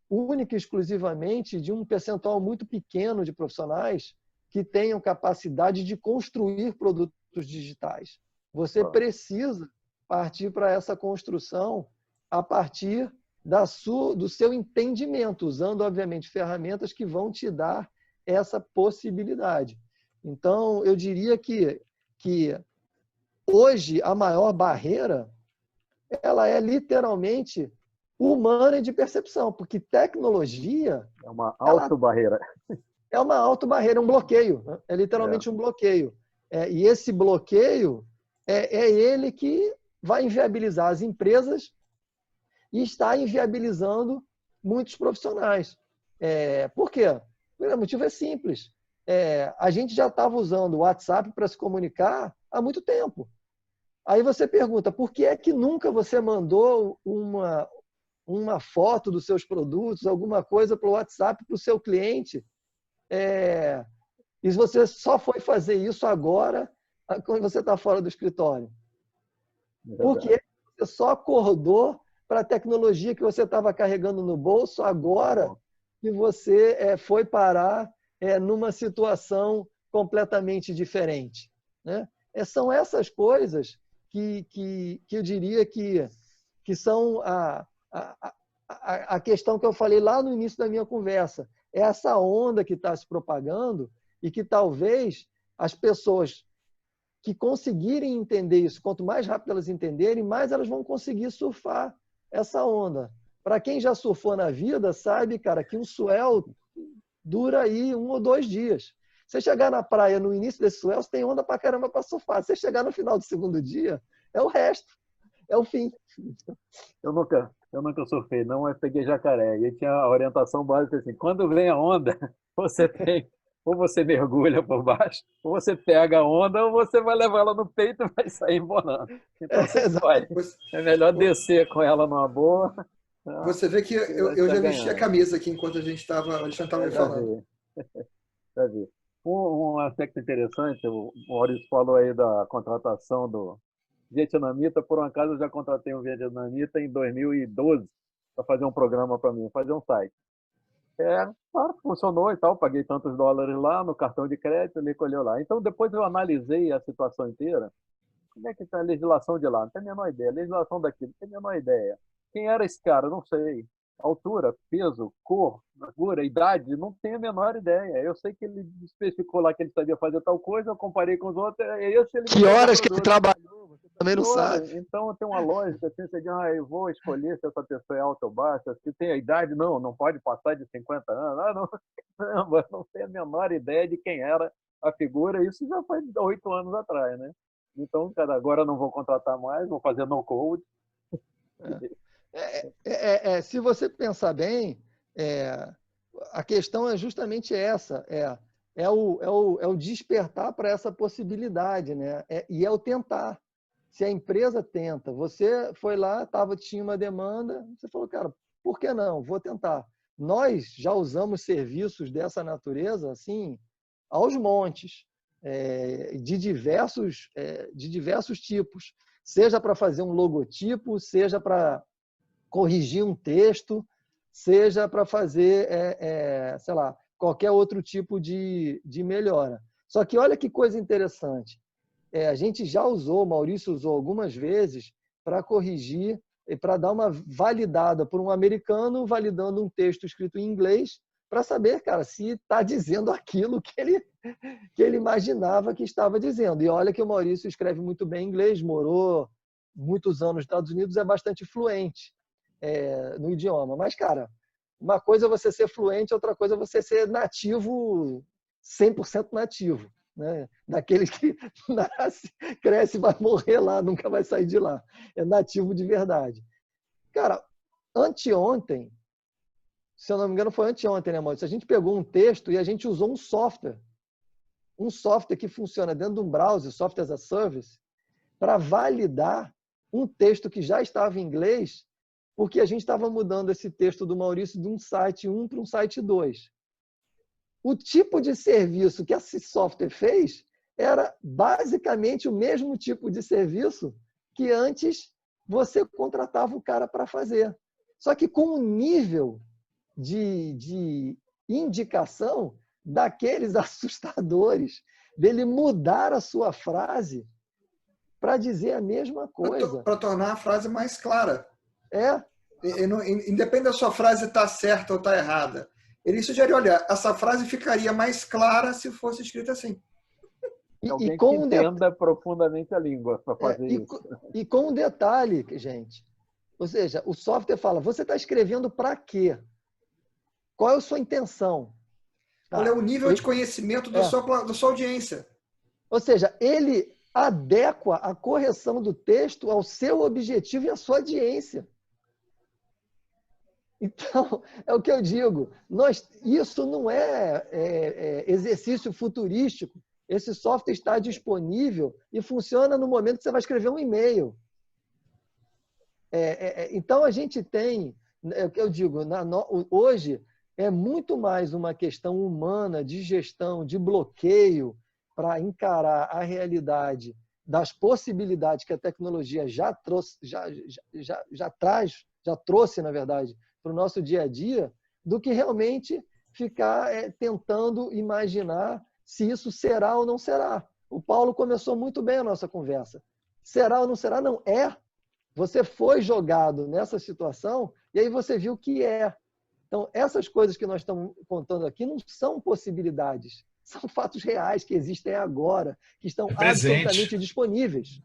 única e exclusivamente de um percentual muito pequeno de profissionais que tenham capacidade de construir produtos digitais. Você precisa partir para essa construção a partir do seu entendimento, usando, obviamente, ferramentas que vão te dar essa possibilidade. Então, eu diria que hoje a maior barreira ela é literalmente humana e de percepção, porque tecnologia... É uma auto-barreira. É uma auto-barreira, um bloqueio. Né? É literalmente um bloqueio. E esse bloqueio é ele que vai inviabilizar as empresas e está inviabilizando muitos profissionais. Por quê? O motivo é simples. A gente já estava usando o WhatsApp para se comunicar há muito tempo. Aí você pergunta, por que é que nunca você mandou uma foto dos seus produtos, alguma coisa para o WhatsApp para o seu cliente? E você só foi fazer isso agora, quando você está fora do escritório? Porque você só acordou para a tecnologia que você estava carregando no bolso agora que você foi parar numa situação completamente diferente. Né? São essas coisas que eu diria que são a questão que eu falei lá no início da minha conversa. É essa onda que está se propagando e que talvez as pessoas que conseguirem entender isso, quanto mais rápido elas entenderem, mais elas vão conseguir surfar essa onda. Para quem já surfou na vida, sabe, cara, que um swell dura aí 1 ou 2 dias. Você chegar na praia no início desse swell, você tem onda pra caramba para surfar. Se você chegar no final do segundo dia, é o resto. É o fim. Eu nunca surfei, não, mas peguei jacaré. E tinha a orientação básica assim, quando vem a onda, você tem ou você mergulha por baixo, ou você pega a onda, ou você vai levar ela no peito e vai sair embolando. Então você escolhe. É melhor descer com ela numa boa. Você vê que eu já vesti a camisa aqui enquanto a Alexandre estava me Já falando. vi, já vi. Um aspecto interessante, o Maurício falou aí da contratação do vietnamita. Por um acaso, eu já contratei um vietnamita em 2012 para fazer um programa para mim, fazer um site. Claro, funcionou e tal, paguei tantos dólares lá no cartão de crédito, ele colheu lá. Então, depois eu analisei a situação inteira. Como é que está a legislação de lá? Não tenho a menor ideia. A legislação daqui, não tenho a menor ideia. Quem era esse cara? Não sei. Altura, peso, cor, largura, idade, não tenho a menor ideia. Eu sei que ele especificou lá que ele sabia fazer tal coisa, eu comparei com os outros, e esse ele me Que vendeu horas que ele produto. trabalhou, você também não Que hora? sabe. Então tem uma lógica assim, você diz, eu vou escolher se essa pessoa é alta ou baixa, se tem a idade, não pode passar de 50 anos. Não, caramba, não tenho a menor ideia de quem era a figura, isso já foi 8 anos atrás, né? Então, cara, agora eu não vou contratar mais, vou fazer no code. Se você pensar bem, a questão é justamente essa, é o despertar para essa possibilidade, né? E é o tentar. Se a empresa tenta, você foi lá, tinha uma demanda, você falou, cara, por que não? Vou tentar. Nós já usamos serviços dessa natureza, assim, aos montes, de diversos tipos, seja para fazer um logotipo, seja para corrigir um texto, seja para fazer, sei lá, qualquer outro tipo de melhora. Só que olha que coisa interessante. A gente já usou, o Maurício usou algumas vezes para corrigir e para dar uma validada por um americano, validando um texto escrito em inglês, para saber, cara, se está dizendo aquilo que ele imaginava que estava dizendo. E olha que o Maurício escreve muito bem inglês, morou muitos anos nos Estados Unidos, é bastante fluente no idioma. Mas, cara, uma coisa é você ser fluente, outra coisa é você ser nativo, 100% nativo. Né? Daqueles que nasce, cresce, vai morrer lá, nunca vai sair de lá. É nativo de verdade. Cara, anteontem, se eu não me engano, foi anteontem, né, Maurício? A gente pegou um texto e a gente usou um software que funciona dentro de um browser, software as a service, para validar um texto que já estava em inglês, porque a gente estava mudando esse texto do Maurício de um site 1 para um site 2. O tipo de serviço que esse software fez era basicamente o mesmo tipo de serviço que antes você contratava o cara para fazer. Só que com um nível de indicação daqueles assustadores, dele mudar a sua frase para dizer a mesma coisa. Para tornar a frase mais clara. É. Independente da sua frase estar certa ou estar errada. Ele sugere, olha, essa frase ficaria mais clara se fosse escrita assim. Alguém que entenda profundamente a língua para fazer isso. E com um detalhe, gente. Ou seja, o software fala, você está escrevendo para quê? Qual é a sua intenção? Qual é o nível de conhecimento da sua audiência? Ou seja, ele adequa a correção do texto ao seu objetivo e à sua audiência. Então, é o que eu digo. Isso não é exercício futurístico. Esse software está disponível e funciona no momento que você vai escrever um e-mail. Então, a gente tem, é o que eu digo, hoje é muito mais uma questão humana de gestão, de bloqueio, para encarar a realidade das possibilidades que a tecnologia já trouxe, na verdade, para o nosso dia a dia, do que realmente ficar tentando imaginar se isso será ou não será. O Paulo começou muito bem a nossa conversa. Será ou não será? Não, é. Você foi jogado nessa situação e aí você viu que é. Então, essas coisas que nós estamos contando aqui não são possibilidades, são fatos reais que existem agora, que estão absolutamente disponíveis.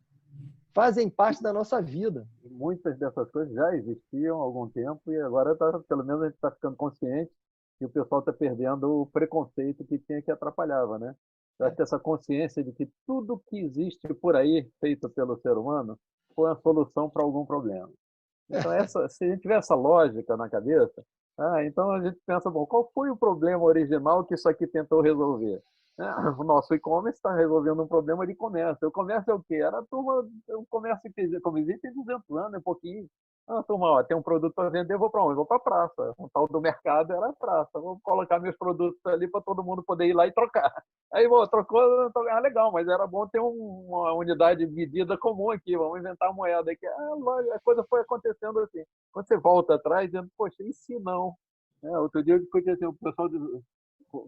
Fazem parte da nossa vida. Muitas dessas coisas já existiam há algum tempo e agora, pelo menos, a gente está ficando consciente que o pessoal está perdendo o preconceito que tinha que atrapalhava, né? Eu acho que essa consciência de que tudo que existe por aí, feito pelo ser humano, foi a solução para algum problema. Então, se a gente tiver essa lógica na cabeça, então a gente pensa, bom, qual foi o problema original que isso aqui tentou resolver? O nosso e-commerce está resolvendo um problema de comércio. O comércio é o quê? Era a turma, o comércio que como existe tem 200 anos, um pouquinho. Turma, ó, tem um produto para vender, vou para onde? Vou para a praça. O tal do mercado era a praça. Vou colocar meus produtos ali para todo mundo poder ir lá e trocar. Aí, trocou, legal, mas era bom ter uma unidade de medida comum aqui. Vamos inventar a moeda aqui. A coisa foi acontecendo assim. Quando você volta atrás, dizendo, poxa, e se não? Outro dia eu discuti o pessoal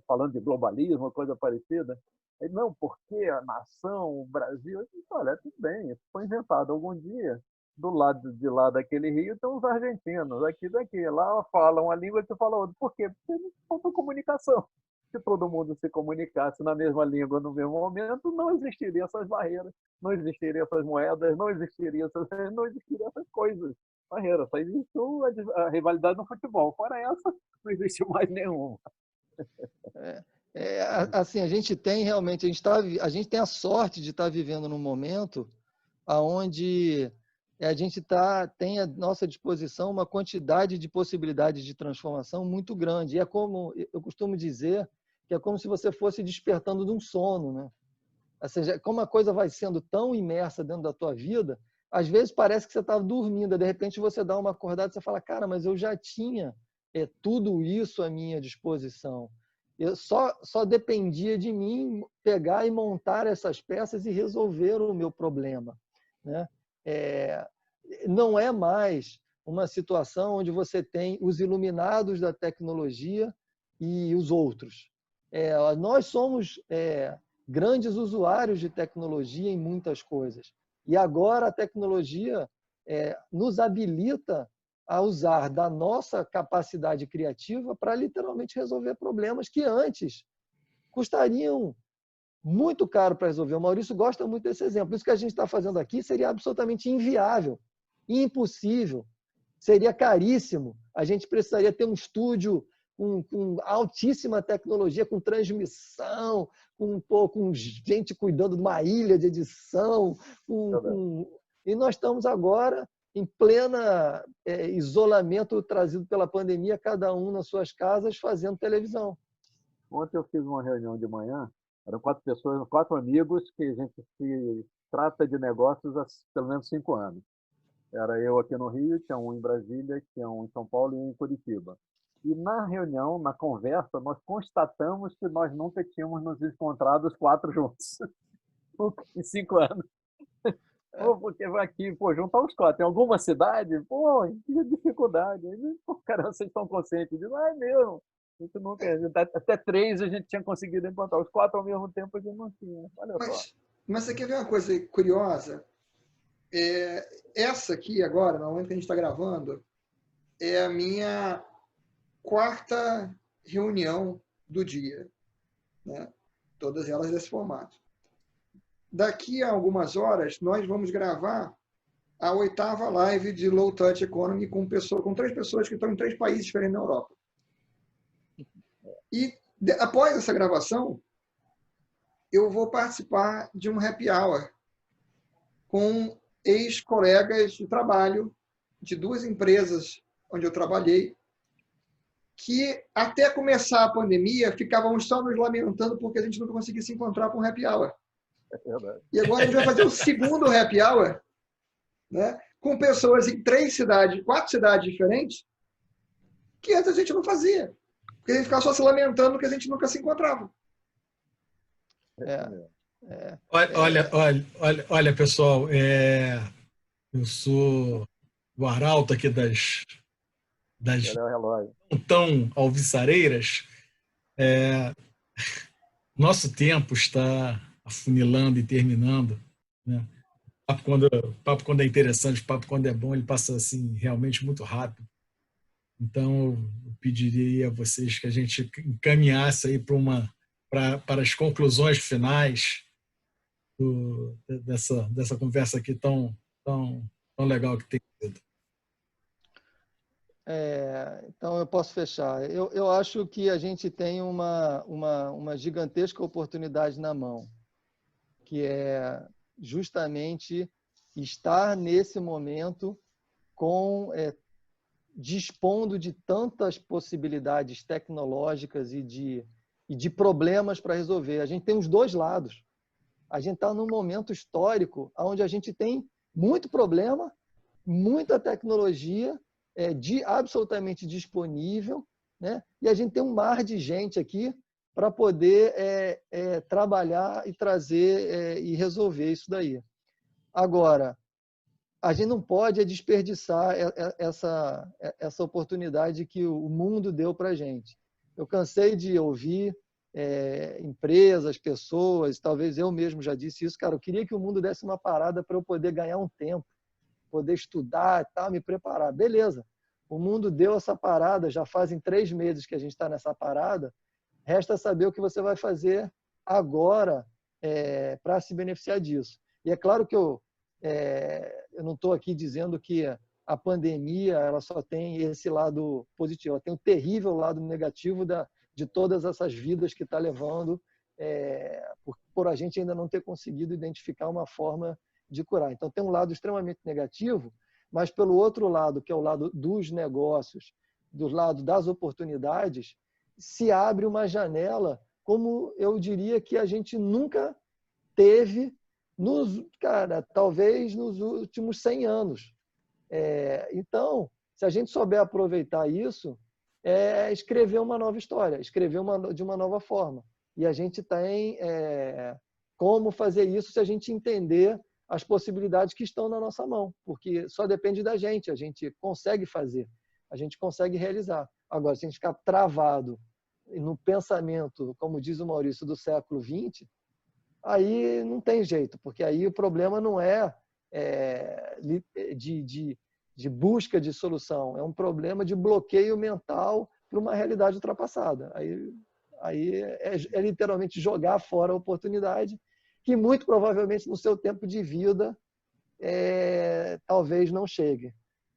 falando de globalismo, coisa parecida. Ele, não, porque a nação, o Brasil... Eu disse, olha, tudo bem, isso foi inventado algum dia. Do lado de lá daquele rio tem os argentinos, aqui daqui. Lá falam a língua que você fala outra. Por quê? Porque faltou comunicação. Se todo mundo se comunicasse na mesma língua no mesmo momento, não existiriam essas barreiras, não existiriam essas moedas, não existiriam essas coisas. Barreiras, só existiu a rivalidade no futebol. Fora essa, não existiu mais nenhuma. Assim, a gente tem realmente, a gente tem a sorte de estar vivendo num momento onde a gente tem à nossa disposição uma quantidade de possibilidades de transformação muito grande. E é como eu costumo dizer, que é como se você fosse despertando de um sono, né? Ou seja, como a coisa vai sendo tão imersa dentro da tua vida, às vezes parece que você estava dormindo, de repente você dá uma acordada e você fala, cara, mas eu já tinha tudo isso à minha disposição. Eu só dependia de mim pegar e montar essas peças e resolver o meu problema, né? Não é mais uma situação onde você tem os iluminados da tecnologia e os outros. Nós somos grandes usuários de tecnologia em muitas coisas. E agora a tecnologia nos habilita a usar da nossa capacidade criativa para literalmente resolver problemas que antes custariam muito caro para resolver. O Maurício gosta muito desse exemplo. Isso que a gente está fazendo aqui seria absolutamente inviável, impossível, seria caríssimo. A gente precisaria ter um estúdio com altíssima tecnologia, com transmissão, com gente cuidando de uma ilha de edição. E nós estamos agora em plena isolamento trazido pela pandemia, cada um nas suas casas fazendo televisão. Ontem eu fiz uma reunião de manhã, eram 4 pessoas, 4 amigos que a gente se trata de negócios há pelo menos 5 anos. Era eu aqui no Rio, tinha um em Brasília, tinha um em São Paulo e um em Curitiba. E na reunião, na conversa, nós constatamos que nós nunca tínhamos nos encontrado os 4 juntos em 5 anos. Porque vai aqui, juntar os 4 em alguma cidade, que dificuldade. Caramba, vocês estão conscientes disso? É mesmo. Isso nunca, até 3 a gente tinha conseguido encontrar. Os 4 ao mesmo tempo a gente não tinha. Olha só. Mas você quer ver uma coisa curiosa? Essa aqui agora, no momento que a gente está gravando, é a minha 4ª reunião do dia, né? Todas elas desse formato. Daqui a algumas horas, nós vamos gravar a 8ª live de Low Touch Economy com 3 pessoas que estão em 3 países diferentes na Europa. E após essa gravação, eu vou participar de um happy hour com ex-colegas de trabalho de 2 empresas onde eu trabalhei, que até começar a pandemia ficavam só nos lamentando porque a gente não conseguia se encontrar com um happy hour. E agora a gente vai fazer o 2º happy hour, né, com pessoas em 4 cidades diferentes, que antes a gente não fazia. Porque a gente ficava só se lamentando que a gente nunca se encontrava. Olha, pessoal, eu sou o arauto aqui das tão alvissareiras. Nosso tempo está afunilando e terminando, né? O papo quando é interessante, o papo quando é bom, ele passa assim realmente muito rápido. Então, eu pediria a vocês que a gente encaminhasse aí para as conclusões finais dessa conversa aqui tão legal que tem sido. Então, eu posso fechar. Eu acho que a gente tem uma gigantesca oportunidade na mão, que é justamente estar nesse momento dispondo de tantas possibilidades tecnológicas e de problemas para resolver. A gente tem os dois lados. A gente está num momento histórico onde a gente tem muito problema, muita tecnologia absolutamente disponível, né? E a gente tem um mar de gente aqui para poder trabalhar e trazer e resolver isso daí. Agora, a gente não pode desperdiçar essa oportunidade que o mundo deu para a gente. Eu cansei de ouvir empresas, pessoas, talvez eu mesmo já disse isso, cara, eu queria que o mundo desse uma parada para eu poder ganhar um tempo, poder estudar, tal, me preparar. Beleza, o mundo deu essa parada, já fazem 3 meses que a gente está nessa parada, resta saber o que você vai fazer agora para se beneficiar disso. E é claro que eu não estou aqui dizendo que a pandemia ela só tem esse lado positivo, ela tem o terrível lado negativo de todas essas vidas que está levando por a gente ainda não ter conseguido identificar uma forma de curar. Então, tem um lado extremamente negativo, mas pelo outro lado, que é o lado dos negócios, do lado das oportunidades, se abre uma janela, como eu diria que a gente nunca teve, talvez nos últimos 100 anos. Então, se a gente souber aproveitar isso, escrever uma nova história, escrever de uma nova forma. E a gente tem como fazer isso se a gente entender as possibilidades que estão na nossa mão, porque só depende da gente, a gente consegue fazer, a gente consegue realizar. Agora, se a gente ficar travado no pensamento, como diz o Maurício, do século XX, aí não tem jeito, porque aí o problema não de busca de solução, é um problema de bloqueio mental para uma realidade ultrapassada. Aí é literalmente jogar fora a oportunidade, que muito provavelmente no seu tempo de vida talvez não chegue.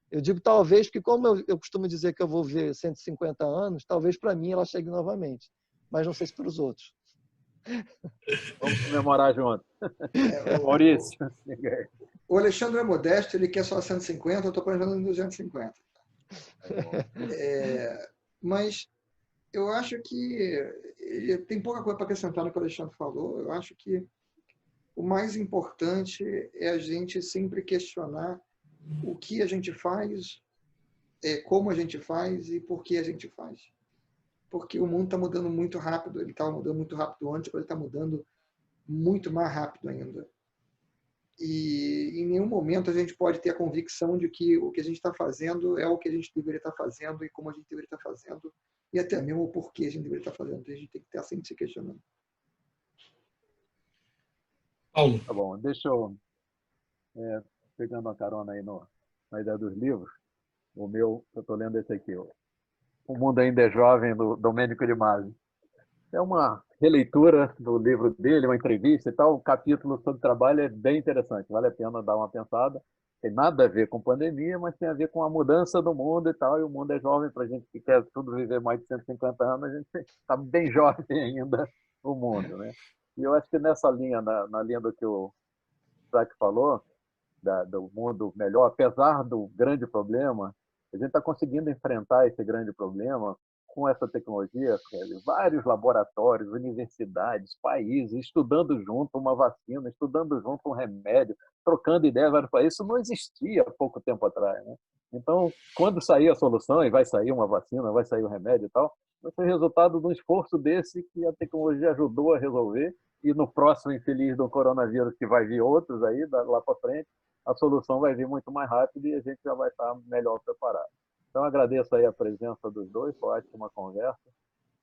Eu digo talvez, porque como eu costumo dizer que eu vou ver 150 anos, talvez para mim ela chegue novamente, mas não sei se para os outros. Vamos comemorar junto. Maurício. O Alexandre é modesto, ele quer só 150, eu estou planejando em 250. Mas eu acho que tem pouca coisa para acrescentar no que o Alexandre falou. Eu acho que o mais importante é a gente sempre questionar o que a gente faz, como a gente faz e por que a gente faz. Porque o mundo está mudando muito rápido, ele estava mudando muito rápido antes, agora ele está mudando muito mais rápido ainda. E em nenhum momento a gente pode ter a convicção de que o que a gente está fazendo é o que a gente deveria estar fazendo e como a gente deveria estar fazendo, e até mesmo o porquê a gente deveria estar fazendo. A gente tem que estar sempre se questionando. Paulo. Tá bom, deixa eu, pegando uma carona aí na ideia dos livros, eu estou lendo esse aqui, O Mundo Ainda é Jovem, do Domênico de Masi. É uma releitura do livro dele, uma entrevista e tal. O capítulo sobre trabalho é bem interessante, vale a pena dar uma pensada. Tem nada a ver com pandemia, mas tem a ver com a mudança do mundo e tal. E o mundo é jovem, para a gente que quer tudo viver mais de 150 anos, a gente está bem jovem ainda, o mundo, né? E eu acho que nessa linha, na linha do que o Zac falou, do mundo melhor, apesar do grande problema, a gente está conseguindo enfrentar esse grande problema com essa tecnologia, vários laboratórios, universidades, países, estudando junto uma vacina, estudando junto um remédio, trocando ideias. Isso não existia há pouco tempo atrás, né? Então, quando sair a solução, e vai sair uma vacina, vai sair um remédio e tal, vai ser resultado de um esforço desse que a tecnologia ajudou a resolver, e no próximo infeliz do coronavírus, que vai vir outros aí, lá para frente, a solução vai vir muito mais rápido e a gente já vai estar melhor preparado. Então, agradeço aí a presença dos dois, foi uma ótima conversa.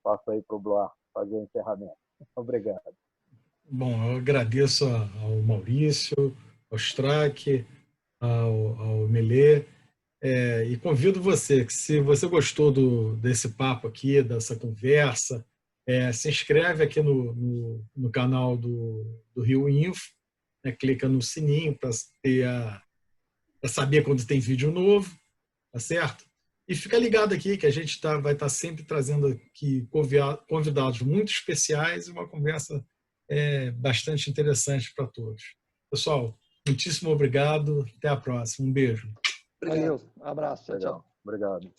Passo aí para o Bloar fazer o encerramento. Obrigado. Bom, eu agradeço ao Maurício, ao Strack, ao Melê, e convido você, que se você gostou desse papo aqui, dessa conversa, se inscreve aqui no canal do Rio Info, clica no sininho para saber quando tem vídeo novo, tá certo? E fica ligado aqui que a gente vai estar sempre trazendo aqui convidados muito especiais e uma conversa bastante interessante para todos. Pessoal, muitíssimo obrigado. Até a próxima. Um beijo. Obrigado. Valeu, abraço, tchau, Legal. tchau. Obrigado.